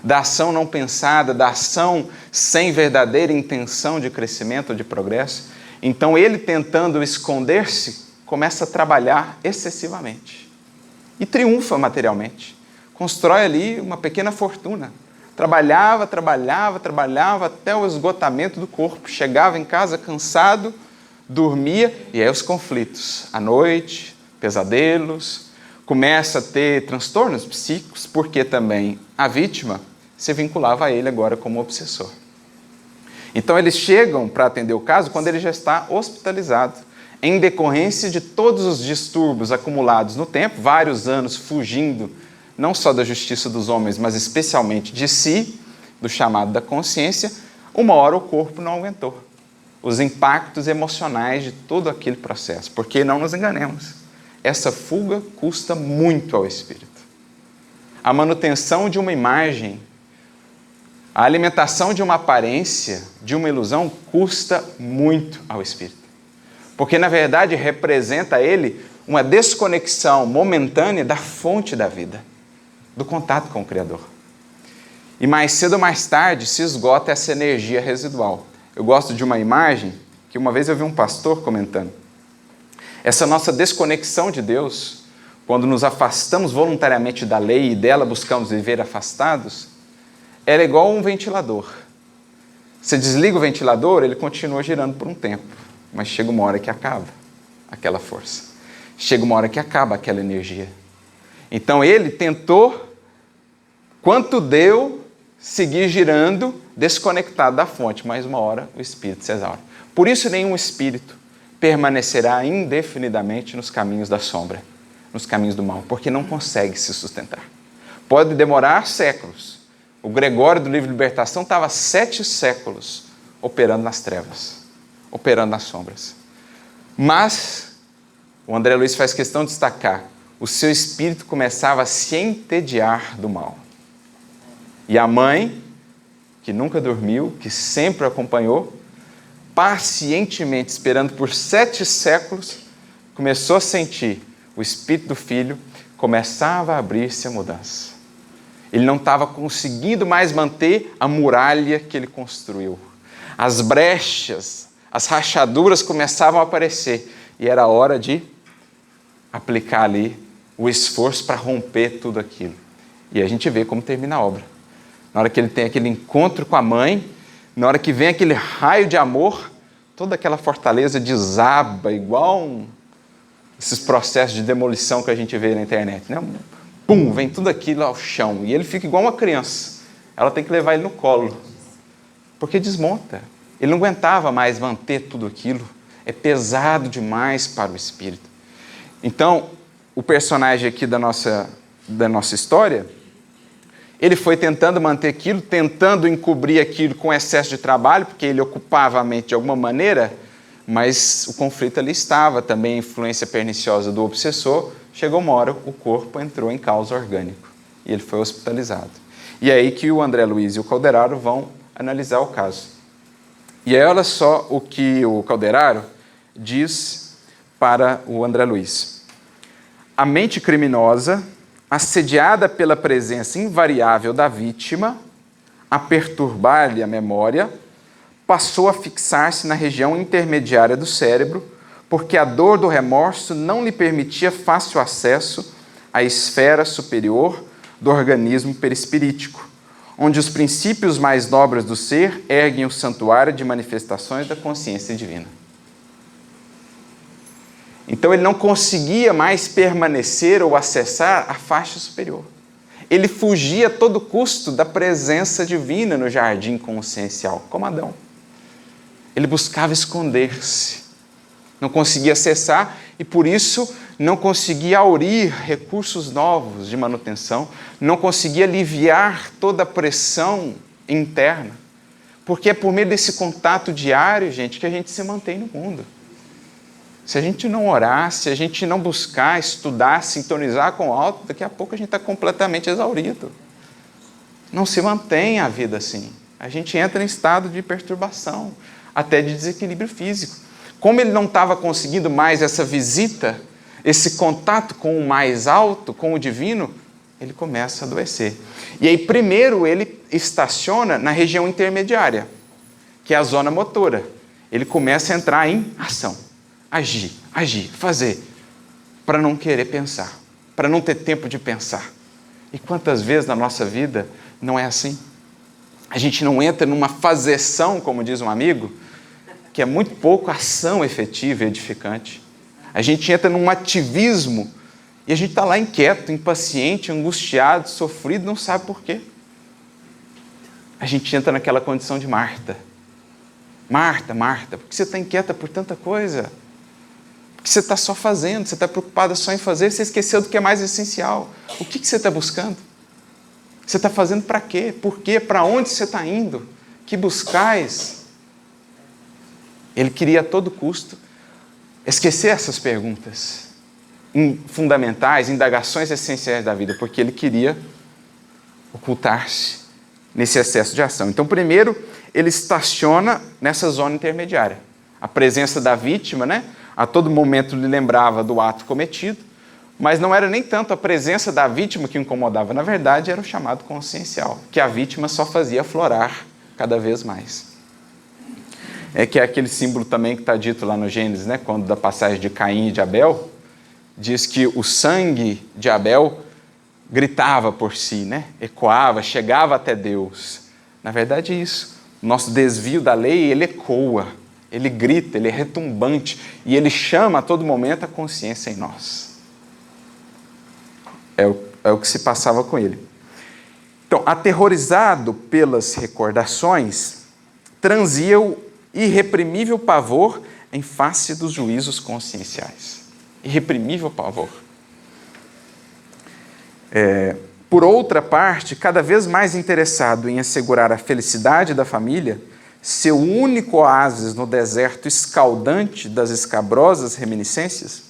da ação não pensada, da ação sem verdadeira intenção de crescimento ou de progresso. Então ele, tentando esconder-se, começa a trabalhar excessivamente e triunfa materialmente. constrói ali uma pequena fortuna. Trabalhava até o esgotamento do corpo. Chegava em casa cansado, dormia, e aí os conflitos. À noite, pesadelos, começa a ter transtornos psíquicos, porque também a vítima se vinculava a ele agora como obsessor. Então eles chegam para atender o caso quando ele já está hospitalizado, em decorrência de todos os distúrbios acumulados no tempo, vários anos fugindo não só da justiça dos homens, mas especialmente de si, do chamado da consciência. Uma hora o corpo não aguentou os impactos emocionais de todo aquele processo, porque não nos enganemos, essa fuga custa muito ao espírito. A manutenção de uma imagem, a alimentação de uma aparência, de uma ilusão, custa muito ao espírito. Porque, na verdade, representa a ele uma desconexão momentânea da fonte da vida, do contato com o Criador. E mais cedo ou mais tarde se esgota essa energia residual. Eu gosto de uma imagem que uma vez eu vi um pastor comentando. Essa nossa desconexão de Deus, quando nos afastamos voluntariamente da lei e dela buscamos viver afastados, ela é igual um ventilador. Você desliga o ventilador, ele continua girando por um tempo, mas chega uma hora que acaba aquela força. Chega uma hora que acaba aquela energia. Então ele tentou, quanto deu, seguir girando, desconectado da fonte, mas uma hora o espírito se exaure. Por isso nenhum espírito permanecerá indefinidamente nos caminhos da sombra, nos caminhos do mal, porque não consegue se sustentar. Pode demorar séculos. O Gregório do Livro de Libertação estava 7 séculos operando nas trevas, operando nas sombras. Mas, o André Luiz faz questão de destacar, o seu espírito começava a se entediar do mal. E a mãe, que nunca dormiu, que sempre o acompanhou, pacientemente esperando por 7 séculos, começou a sentir o espírito do filho, começava a abrir-se a mudança. Ele não estava conseguindo mais manter a muralha que ele construiu. As brechas, as rachaduras começavam a aparecer e era hora de aplicar ali o esforço para romper tudo aquilo. E a gente vê como termina a obra. Na hora que ele tem aquele encontro com a mãe, na hora que vem aquele raio de amor, toda aquela fortaleza desaba, igual esses processos de demolição que a gente vê na internet, né? Pum, vem tudo aquilo ao chão. E ele fica igual uma criança. Ela tem que levar ele no colo. Porque desmonta. Ele não aguentava mais manter tudo aquilo. É pesado demais para o espírito. Então, o personagem aqui da nossa história, ele foi tentando manter aquilo, tentando encobrir aquilo com excesso de trabalho, porque ele ocupava a mente de alguma maneira, mas o conflito ali estava, também a influência perniciosa do obsessor. Chegou uma hora, o corpo entrou em caos orgânico e ele foi hospitalizado. E é aí que o André Luiz e o Calderaro vão analisar o caso. E aí olha só o que o Calderaro diz para o André Luiz. A mente criminosa, assediada pela presença invariável da vítima, a perturbar-lhe a memória, passou a fixar-se na região intermediária do cérebro, porque a dor do remorso não lhe permitia fácil acesso à esfera superior do organismo perispirítico, onde os princípios mais nobres do ser erguem o santuário de manifestações da consciência divina. Então ele não conseguia mais permanecer ou acessar a faixa superior. Ele fugia a todo custo da presença divina no jardim consciencial, como Adão. Ele buscava esconder-se, não conseguia acessar e, por isso, não conseguia aurir recursos novos de manutenção, não conseguia aliviar toda a pressão interna, porque é por meio desse contato diário, gente, que a gente se mantém no mundo. Se a gente não orar, se a gente não buscar, estudar, sintonizar com o alto, daqui a pouco a gente está completamente exaurido. Não se mantém a vida assim. A gente entra em estado de perturbação, até de desequilíbrio físico. Como ele não estava conseguindo mais essa visita, esse contato com o mais alto, com o divino, ele começa a adoecer. E aí, primeiro, ele estaciona na região intermediária, que é a zona motora. Ele começa a entrar em ação. Agir, fazer, para não querer pensar, para não ter tempo de pensar. E quantas vezes na nossa vida não é assim? A gente não entra numa fazeção, como diz um amigo, que é muito pouco ação efetiva e edificante. A gente entra num ativismo e a gente está lá inquieto, impaciente, angustiado, sofrido, não sabe por quê. A gente entra naquela condição de Marta. Marta, Marta, por que você está inquieta por tanta coisa? Porque você está só fazendo, você está preocupada só em fazer, você esqueceu do que é mais essencial. O que você está buscando? Você está fazendo para quê? Por quê? Para onde você está indo? Que buscais? Ele queria a todo custo esquecer essas perguntas fundamentais, indagações essenciais da vida, porque ele queria ocultar-se nesse excesso de ação. Então, primeiro, ele estaciona nessa zona intermediária. A presença da vítima, né? A todo momento lhe lembrava do ato cometido, mas não era nem tanto a presença da vítima que incomodava, na verdade era o chamado consciencial, que a vítima só fazia aflorar cada vez mais. Que é aquele símbolo também que está dito lá no Gênesis, né? Quando da passagem de Caim e de Abel, diz que o sangue de Abel gritava por si, né? Ecoava, chegava até Deus. Na verdade é isso. O nosso desvio da lei, ele ecoa, ele grita, ele é retumbante e ele chama a todo momento a consciência em nós. É o que se passava com ele. Então, aterrorizado pelas recordações, transia o irreprimível pavor em face dos juízos conscienciais. Irreprimível pavor. Por outra parte, cada vez mais interessado em assegurar a felicidade da família, seu único oásis no deserto escaldante das escabrosas reminiscências,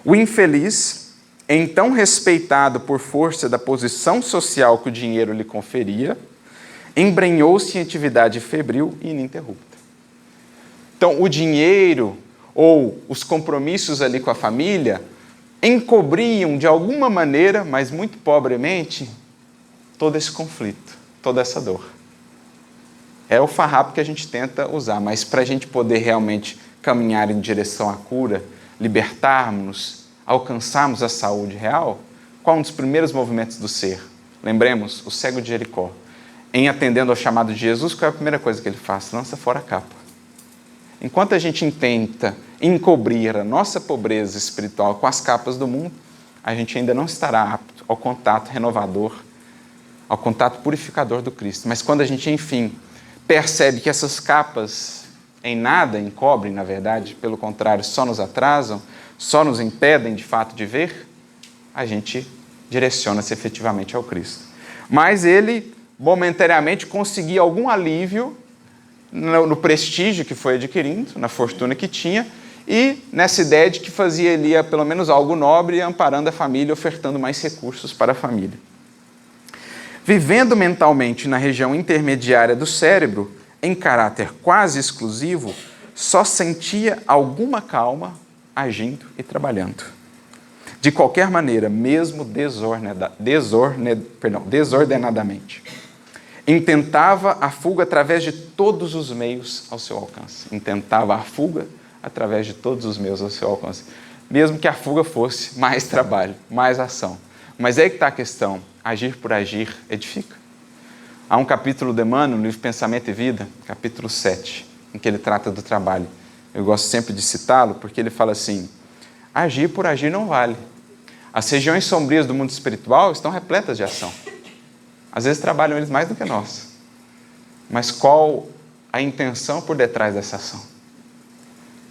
o infeliz, então respeitado por força da posição social que o dinheiro lhe conferia, embrenhou-se em atividade febril e ininterrupta. Então, o dinheiro ou os compromissos ali com a família encobriam de alguma maneira, mas muito pobremente, todo esse conflito, toda essa dor. É o farrapo que a gente tenta usar, mas para a gente poder realmente caminhar em direção à cura, libertarmos, alcançarmos a saúde real, qual um dos primeiros movimentos do ser? Lembremos, o cego de Jericó. Em atendendo ao chamado de Jesus, qual é a primeira coisa que ele faz? Lança fora a capa. Enquanto a gente tenta encobrir a nossa pobreza espiritual com as capas do mundo, a gente ainda não estará apto ao contato renovador, ao contato purificador do Cristo. Mas quando a gente, enfim, percebe que essas capas em nada encobrem, na verdade, pelo contrário, só nos atrasam, só nos impedem, de fato, de ver, a gente direciona-se efetivamente ao Cristo. Mas ele, momentaneamente, conseguia algum alívio no prestígio que foi adquirindo, na fortuna que tinha, e nessa ideia de que fazia ali pelo menos algo nobre, amparando a família, ofertando mais recursos para a família. Vivendo mentalmente na região intermediária do cérebro, em caráter quase exclusivo, só sentia alguma calma agindo e trabalhando. De qualquer maneira, mesmo desordenadamente. Intentava a fuga através de todos os meios ao seu alcance. Intentava a fuga através de todos os meios ao seu alcance. Mesmo que a fuga fosse mais trabalho, mais ação. Mas é aí que está a questão. Agir por agir edifica. Há um capítulo de Emmanuel, no livro Pensamento e Vida, capítulo 7, em que ele trata do trabalho. Eu gosto sempre de citá-lo, porque ele fala assim: agir por agir não vale. As regiões sombrias do mundo espiritual estão repletas de ação. Às vezes trabalham eles mais do que nós. Mas qual a intenção por detrás dessa ação?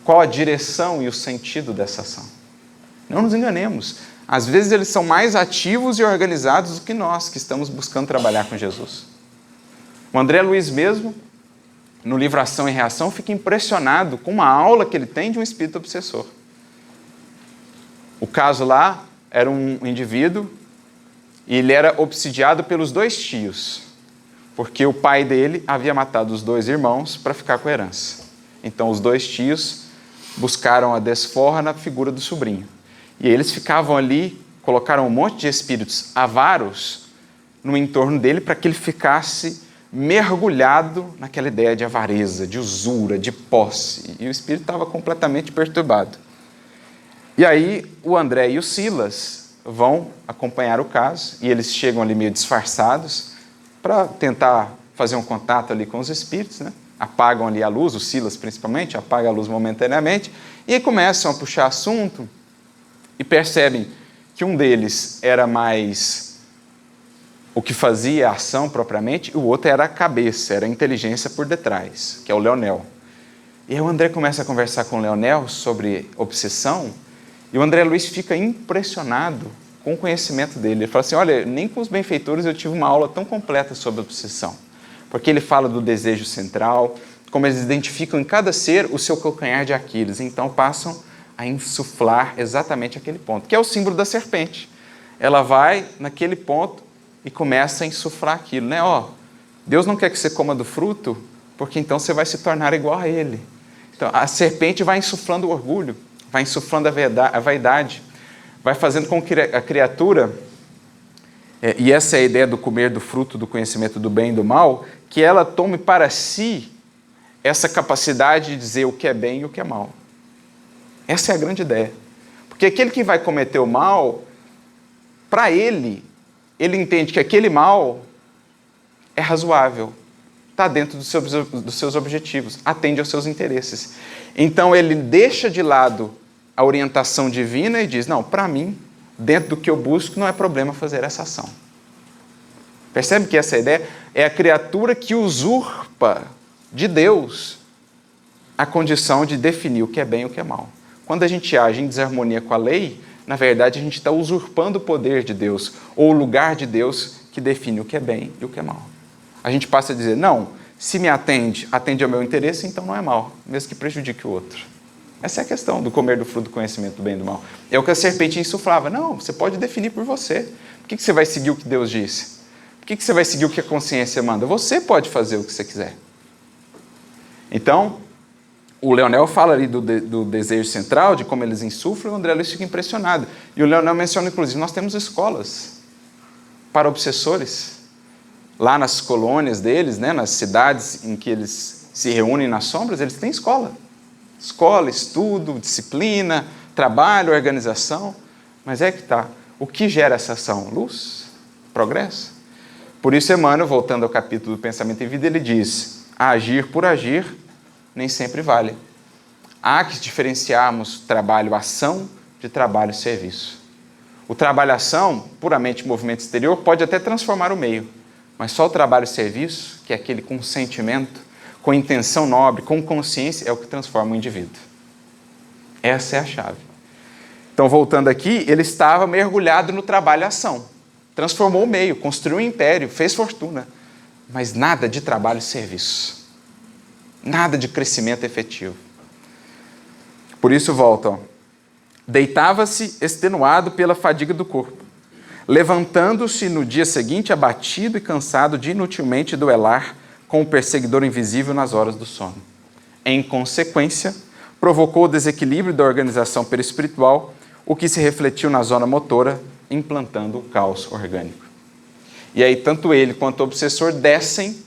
Qual a direção e o sentido dessa ação? Não nos enganemos. Às vezes eles são mais ativos e organizados do que nós, que estamos buscando trabalhar com Jesus. O André Luiz mesmo, no livro Ação e Reação, fica impressionado com uma aula que ele tem de um espírito obsessor. O caso lá era um indivíduo e ele era obsidiado pelos 2 tios, porque o pai dele havia matado os 2 irmãos para ficar com a herança. Então os 2 tios buscaram a desforra na figura do sobrinho. E eles ficavam ali, colocaram um monte de espíritos avaros no entorno dele para que ele ficasse mergulhado naquela ideia de avareza, de usura, de posse. E o espírito estava completamente perturbado. E aí o André e o Silas vão acompanhar o caso e eles chegam ali meio disfarçados para tentar fazer um contato ali com os espíritos, né? Apagam ali a luz, o Silas principalmente, apaga a luz momentaneamente e aí começam a puxar assunto e percebem que um deles era mais o que fazia a ação propriamente e o outro era a cabeça, era a inteligência por detrás, que é o Leonel. E aí o André começa a conversar com o Leonel sobre obsessão e o André Luiz fica impressionado com o conhecimento dele. Ele fala assim, olha, nem com os benfeitores eu tive uma aula tão completa sobre obsessão. Porque ele fala do desejo central, como eles identificam em cada ser o seu calcanhar de Aquiles. Então passam a insuflar exatamente aquele ponto, que é o símbolo da serpente. Ela vai naquele ponto e começa a insuflar aquilo, né? Ó, Deus não quer que você coma do fruto, porque então você vai se tornar igual a Ele. Então, a serpente vai insuflando o orgulho, vai insuflando a vaidade, vai fazendo com que a criatura, e essa é a ideia do comer do fruto do conhecimento do bem e do mal, que ela tome para si essa capacidade de dizer o que é bem e o que é mal. Essa é a grande ideia. Porque aquele que vai cometer o mal, para ele entende que aquele mal é razoável, está dentro dos seus objetivos, atende aos seus interesses. Então ele deixa de lado a orientação divina e diz, não, para mim, dentro do que eu busco, não é problema fazer essa ação. Percebe que essa ideia é a criatura que usurpa de Deus a condição de definir o que é bem e o que é mal. Quando a gente age em desarmonia com a lei, na verdade a gente está usurpando o poder de Deus, ou o lugar de Deus que define o que é bem e o que é mal. A gente passa a dizer, não, se me atende ao meu interesse, então não é mal, mesmo que prejudique o outro. Essa é a questão do comer do fruto do conhecimento do bem e do mal. É o que a serpente insuflava. Não, você pode definir por você. Por que você vai seguir o que Deus disse? Por que você vai seguir o que a consciência manda? Você pode fazer o que você quiser. Então, o Leonel fala ali do desejo central, de como eles insuflam, e o André Luiz fica impressionado. E o Leonel menciona, inclusive, nós temos escolas para obsessores. Lá nas colônias deles, né, nas cidades em que eles se reúnem nas sombras, eles têm escola. Escola, estudo, disciplina, trabalho, organização. Mas é que está. O que gera essa ação? Luz, progresso. Por isso, Emmanuel, voltando ao capítulo do Pensamento em Vida, ele diz, agir por agir nem sempre vale. Há que diferenciarmos trabalho-ação de trabalho-serviço. O trabalho-ação, puramente movimento exterior, pode até transformar o meio. Mas só o trabalho-serviço, que é aquele com sentimento, com intenção nobre, com consciência, é o que transforma o indivíduo. Essa é a chave. Então, voltando aqui, ele estava mergulhado no trabalho-ação. Transformou o meio, construiu um império, fez fortuna. Mas nada de trabalho-serviço. Nada de crescimento efetivo. Por isso, volta. Deitava-se extenuado pela fadiga do corpo, levantando-se no dia seguinte abatido e cansado de inutilmente duelar com o perseguidor invisível nas horas do sono. Em consequência, provocou o desequilíbrio da organização perispiritual, o que se refletiu na zona motora, implantando o caos orgânico. E aí, tanto ele quanto o obsessor descem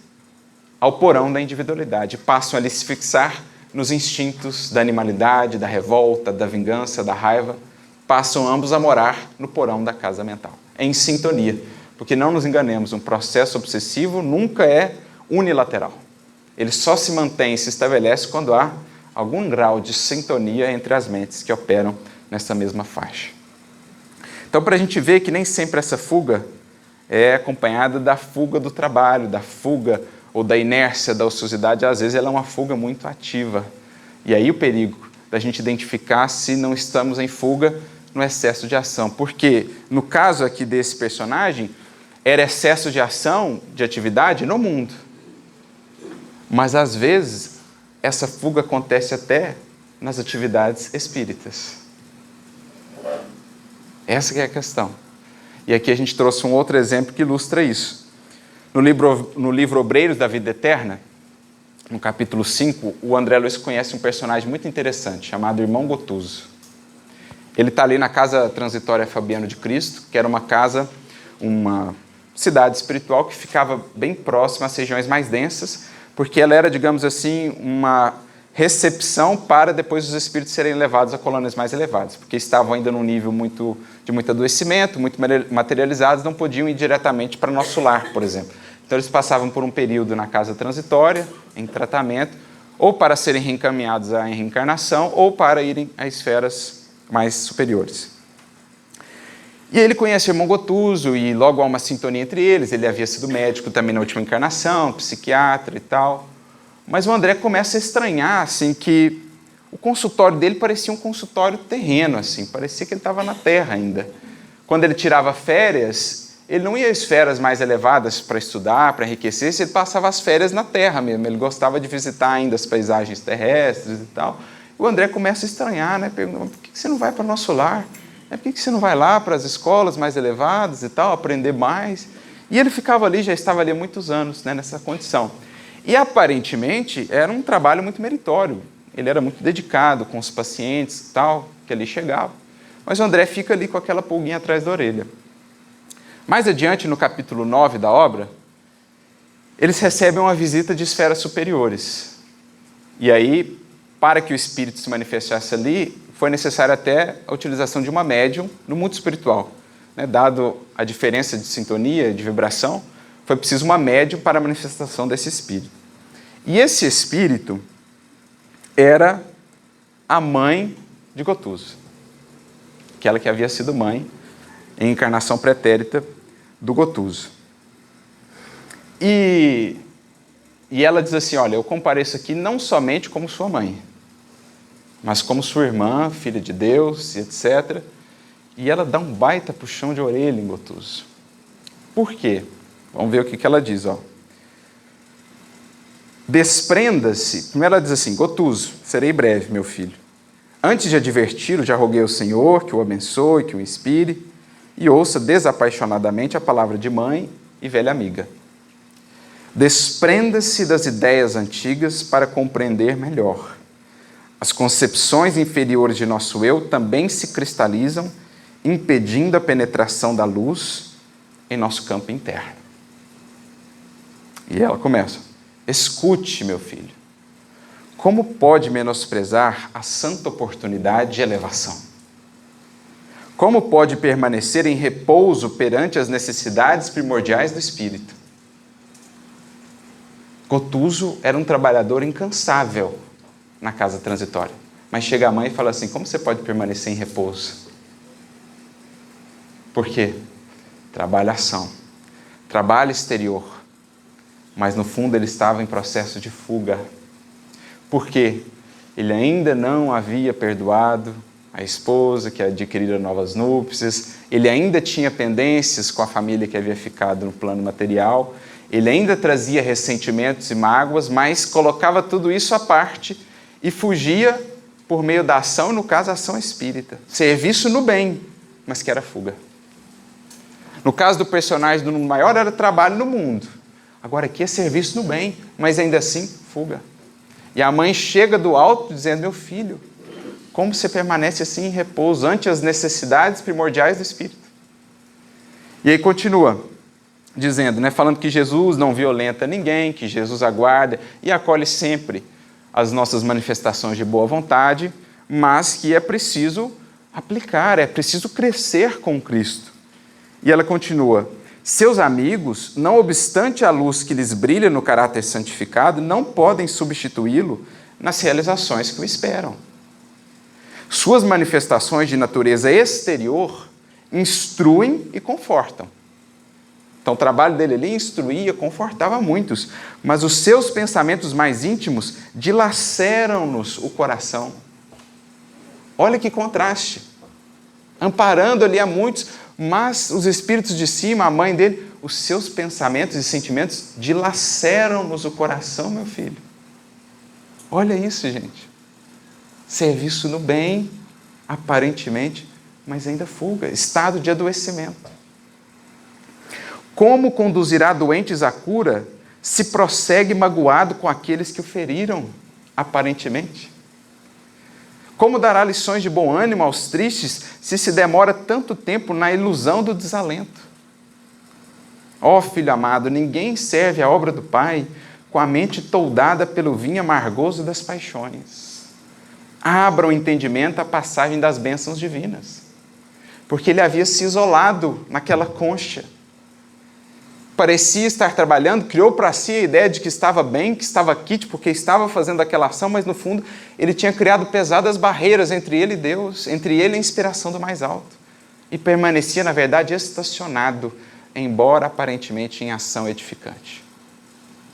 ao porão da individualidade, passam a se fixar nos instintos da animalidade, da revolta, da vingança, da raiva, passam ambos a morar no porão da casa mental, em sintonia, porque não nos enganemos, um processo obsessivo nunca é unilateral. Ele só se mantém e se estabelece quando há algum grau de sintonia entre as mentes que operam nessa mesma faixa. Então, para a gente ver que nem sempre essa fuga é acompanhada da fuga do trabalho, da fuga ou da inércia, da ociosidade, às vezes ela é uma fuga muito ativa. E aí o perigo da gente identificar se não estamos em fuga no excesso de ação. Porque, no caso aqui desse personagem, era excesso de ação, de atividade no mundo. Mas, às vezes, essa fuga acontece até nas atividades espíritas. Essa que é a questão. E aqui a gente trouxe um outro exemplo que ilustra isso. No livro Obreiros da Vida Eterna, no capítulo 5, o André Luiz conhece um personagem muito interessante, chamado Irmão Gotuso. Ele está ali na Casa Transitória Fabiano de Cristo, que era uma casa, uma cidade espiritual que ficava bem próxima às regiões mais densas, porque ela era, digamos assim, uma recepção para depois os espíritos serem levados a colônias mais elevadas, porque estavam ainda num nível de muito adoecimento, muito materializados, não podiam ir diretamente para nosso lar, por exemplo. Então eles passavam por um período na casa transitória, em tratamento, ou para serem reencaminhados à reencarnação, ou para irem a esferas mais superiores. E aí ele conhece o irmão Gotuso, e logo há uma sintonia entre eles. Ele havia sido médico também na última encarnação, psiquiatra e tal. Mas o André começa a estranhar, assim, que o consultório dele parecia um consultório terreno, assim, parecia que ele estava na Terra ainda. Quando ele tirava férias, ele não ia a esferas mais elevadas para estudar, para enriquecer, ele passava as férias na Terra mesmo. Ele gostava de visitar ainda as paisagens terrestres e tal. O André começa a estranhar, né? Perguntando, por que você não vai para o nosso lar? Por que você não vai lá para as escolas mais elevadas e tal, aprender mais? E ele ficava ali, já estava ali há muitos anos, né, nessa condição. E aparentemente era um trabalho muito meritório. Ele era muito dedicado com os pacientes e tal, que ali chegavam. Mas o André fica ali com aquela pulguinha atrás da orelha. Mais adiante, no capítulo 9 da obra, eles recebem uma visita de esferas superiores. E aí, para que o espírito se manifestasse ali, foi necessária até a utilização de uma médium no mundo espiritual. Dado a diferença de sintonia, de vibração, foi preciso uma médium para a manifestação desse espírito. E esse espírito era a mãe de Gotuso, aquela que havia sido mãe em encarnação pretérita do Gotuso. E ela diz assim, olha, eu compareço aqui não somente como sua mãe, mas como sua irmã, filha de Deus, etc. E ela dá um baita puxão de orelha em Gotuso. Por quê? Vamos ver o que ela diz. Desprenda-se. Primeiro ela diz assim, Gotuso, serei breve, meu filho. Antes de adverti-lo, já roguei ao Senhor que o abençoe, que o inspire, e ouça desapaixonadamente a palavra de mãe e velha amiga. Desprenda-se das ideias antigas para compreender melhor. As concepções inferiores de nosso eu também se cristalizam, impedindo a penetração da luz em nosso campo interno. E ela começa, escute, meu filho, como pode menosprezar a santa oportunidade de elevação? Como pode permanecer em repouso perante as necessidades primordiais do espírito? Gotuso era um trabalhador incansável na casa transitória. Mas chega a mãe e fala assim, como você pode permanecer em repouso? Por quê? Trabalhação, trabalho exterior. Mas no fundo ele estava em processo de fuga. Por quê? Ele ainda não havia perdoado a esposa que adquirira novas núpcias, ele ainda tinha pendências com a família que havia ficado no plano material, ele ainda trazia ressentimentos e mágoas, mas colocava tudo isso à parte e fugia por meio da ação, no caso a ação espírita. Serviço no bem, mas que era fuga. No caso do personagem do maior era trabalho no mundo. Agora aqui é serviço no bem, mas ainda assim fuga. E a mãe chega do alto dizendo, meu filho, como você permanece assim em repouso ante as necessidades primordiais do espírito? E aí continua dizendo, falando que Jesus não violenta ninguém, que Jesus aguarda e acolhe sempre as nossas manifestações de boa vontade, mas que é preciso aplicar, é preciso crescer com Cristo. E ela continua, seus amigos, não obstante a luz que lhes brilha no caráter santificado, não podem substituí-lo nas realizações que o esperam. Suas manifestações de natureza exterior instruem e confortam. Então o trabalho dele ali instruía, confortava muitos, mas os seus pensamentos mais íntimos dilaceram-nos o coração. Olha que contraste. Amparando ali a muitos, mas os espíritos de cima, a mãe dele, os seus pensamentos e sentimentos dilaceram-nos o coração, meu filho. Olha isso, gente. Serviço no bem, aparentemente, mas ainda fuga, estado de adoecimento. Como conduzirá doentes à cura se prossegue magoado com aqueles que o feriram, aparentemente? Como dará lições de bom ânimo aos tristes se se demora tanto tempo na ilusão do desalento? Ó filho amado, ninguém serve a obra do Pai com a mente toldada pelo vinho amargoso das paixões. Abra o entendimento à passagem das bênçãos divinas. Porque ele havia se isolado naquela concha. Parecia estar trabalhando, criou para si a ideia de que estava bem, que estava quite, porque estava fazendo aquela ação, mas no fundo ele tinha criado pesadas barreiras entre ele e Deus, entre ele e a inspiração do mais alto. E permanecia, na verdade, estacionado, embora aparentemente em ação edificante.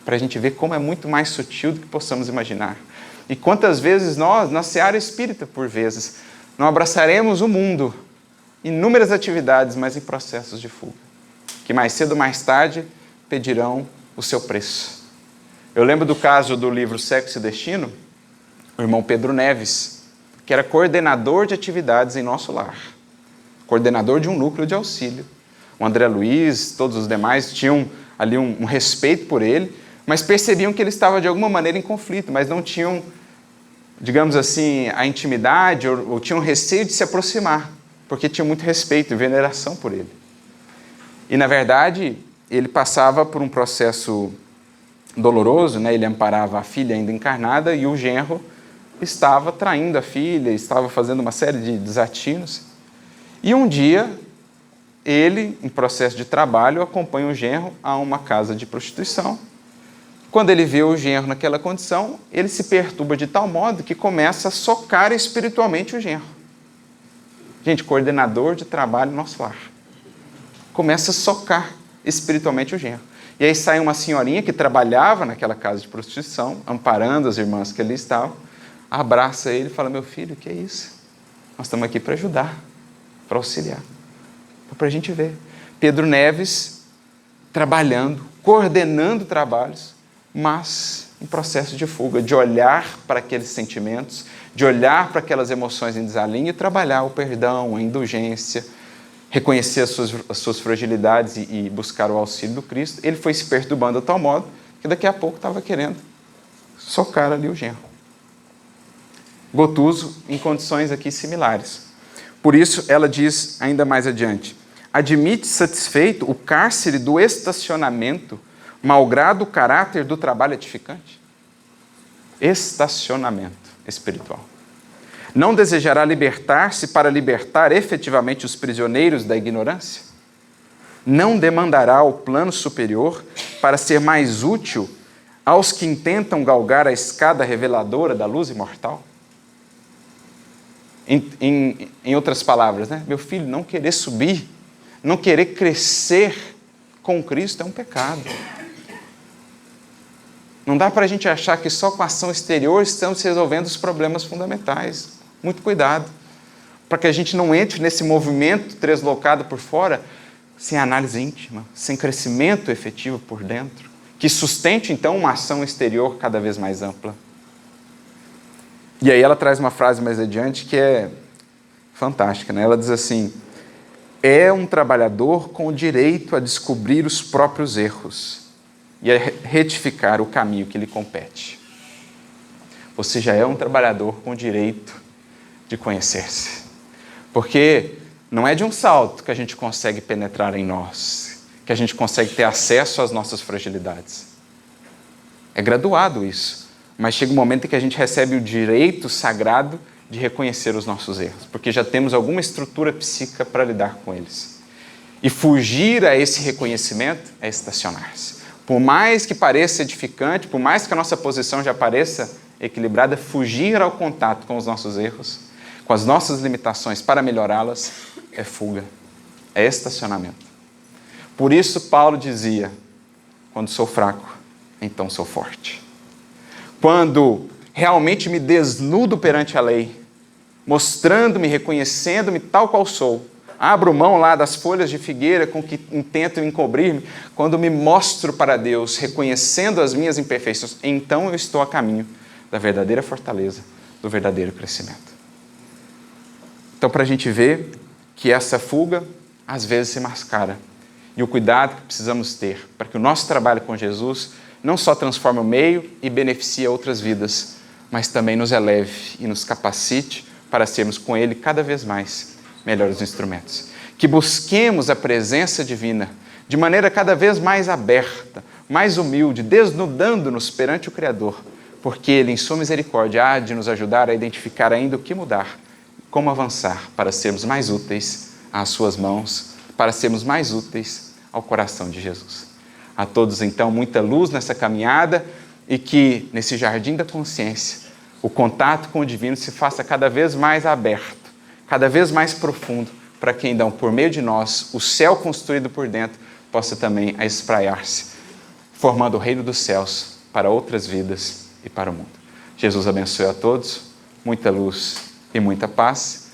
Para a gente ver como é muito mais sutil do que possamos imaginar. E quantas vezes nós, na seara espírita, por vezes, não abraçaremos o mundo, inúmeras atividades, mas em processos de fuga, que mais cedo ou mais tarde pedirão o seu preço. Eu lembro do caso do livro Sexo e Destino, o irmão Pedro Neves, que era coordenador de atividades em nosso lar, coordenador de um núcleo de auxílio. O André Luiz, todos os demais tinham ali um respeito por ele, mas percebiam que ele estava de alguma maneira em conflito, mas não tinham, digamos assim, a intimidade ou tinham receio de se aproximar, porque tinham muito respeito e veneração por ele. E, na verdade, ele passava por um processo doloroso, né? Ele amparava a filha ainda encarnada e o genro estava traindo a filha, estava fazendo uma série de desatinos. E um dia, ele, em processo de trabalho, acompanha o genro a uma casa de prostituição. Quando ele vê o genro naquela condição, ele se perturba de tal modo que começa a socar espiritualmente o genro. Gente, coordenador de trabalho no nosso lar. Começa a socar espiritualmente o genro. E aí sai uma senhorinha que trabalhava naquela casa de prostituição, amparando as irmãs que ali estavam, abraça ele e fala: meu filho, o que é isso? Nós estamos aqui para ajudar, para auxiliar. Para a gente ver. Pedro Neves trabalhando, coordenando trabalhos, mas em processo de fuga, de olhar para aqueles sentimentos, de olhar para aquelas emoções em desalinho e trabalhar o perdão, a indulgência, reconhecer as suas fragilidades e buscar o auxílio do Cristo. Ele foi se perturbando de tal modo que daqui a pouco estava querendo socar ali o genro. Gotuso em condições aqui similares. Por isso, ela diz ainda mais adiante: admite satisfeito o cárcere do estacionamento, malgrado o caráter do trabalho edificante? Estacionamento espiritual. Não desejará libertar-se para libertar efetivamente os prisioneiros da ignorância? Não demandará o plano superior para ser mais útil aos que intentam galgar a escada reveladora da luz imortal? Em outras palavras, né? Meu filho, não querer subir, não querer crescer com Cristo é um pecado. Não dá para a gente achar que só com a ação exterior estamos resolvendo os problemas fundamentais. Muito cuidado, para que a gente não entre nesse movimento deslocado por fora, sem análise íntima, sem crescimento efetivo por dentro, que sustente, então, uma ação exterior cada vez mais ampla. E aí ela traz uma frase mais adiante que é fantástica, né? Ela diz assim: é um trabalhador com o direito a descobrir os próprios erros e a retificar o caminho que lhe compete. Você já é um trabalhador com o direito de conhecer-se. Porque não é de um salto que a gente consegue penetrar em nós, que a gente consegue ter acesso às nossas fragilidades. É graduado isso, mas chega um momento em que a gente recebe o direito sagrado de reconhecer os nossos erros, porque já temos alguma estrutura psíquica para lidar com eles. E fugir a esse reconhecimento é estacionar-se. Por mais que pareça edificante, por mais que a nossa posição já pareça equilibrada, fugir ao contato com os nossos erros, com as nossas limitações para melhorá-las, é fuga, é estacionamento. Por isso Paulo dizia: quando sou fraco, então sou forte. Quando realmente me desnudo perante a lei, mostrando-me, reconhecendo-me tal qual sou, abro mão lá das folhas de figueira com que intento encobrir-me, quando me mostro para Deus, reconhecendo as minhas imperfeições, então eu estou a caminho da verdadeira fortaleza, do verdadeiro crescimento. Então, para a gente ver que essa fuga, às vezes, se mascara. E o cuidado que precisamos ter para que o nosso trabalho com Jesus não só transforme o meio e beneficie outras vidas, mas também nos eleve e nos capacite para sermos com Ele cada vez mais melhores instrumentos. Que busquemos a presença divina de maneira cada vez mais aberta, mais humilde, desnudando-nos perante o Criador, porque Ele, em sua misericórdia, há de nos ajudar a identificar ainda o que mudar, como avançar para sermos mais úteis às suas mãos, para sermos mais úteis ao coração de Jesus. A todos, então, muita luz nessa caminhada e que, nesse jardim da consciência, o contato com o divino se faça cada vez mais aberto, cada vez mais profundo, para que, então, por meio de nós, o céu construído por dentro possa também espraiar-se, formando o reino dos céus para outras vidas e para o mundo. Jesus abençoe a todos, muita luz e muita paz.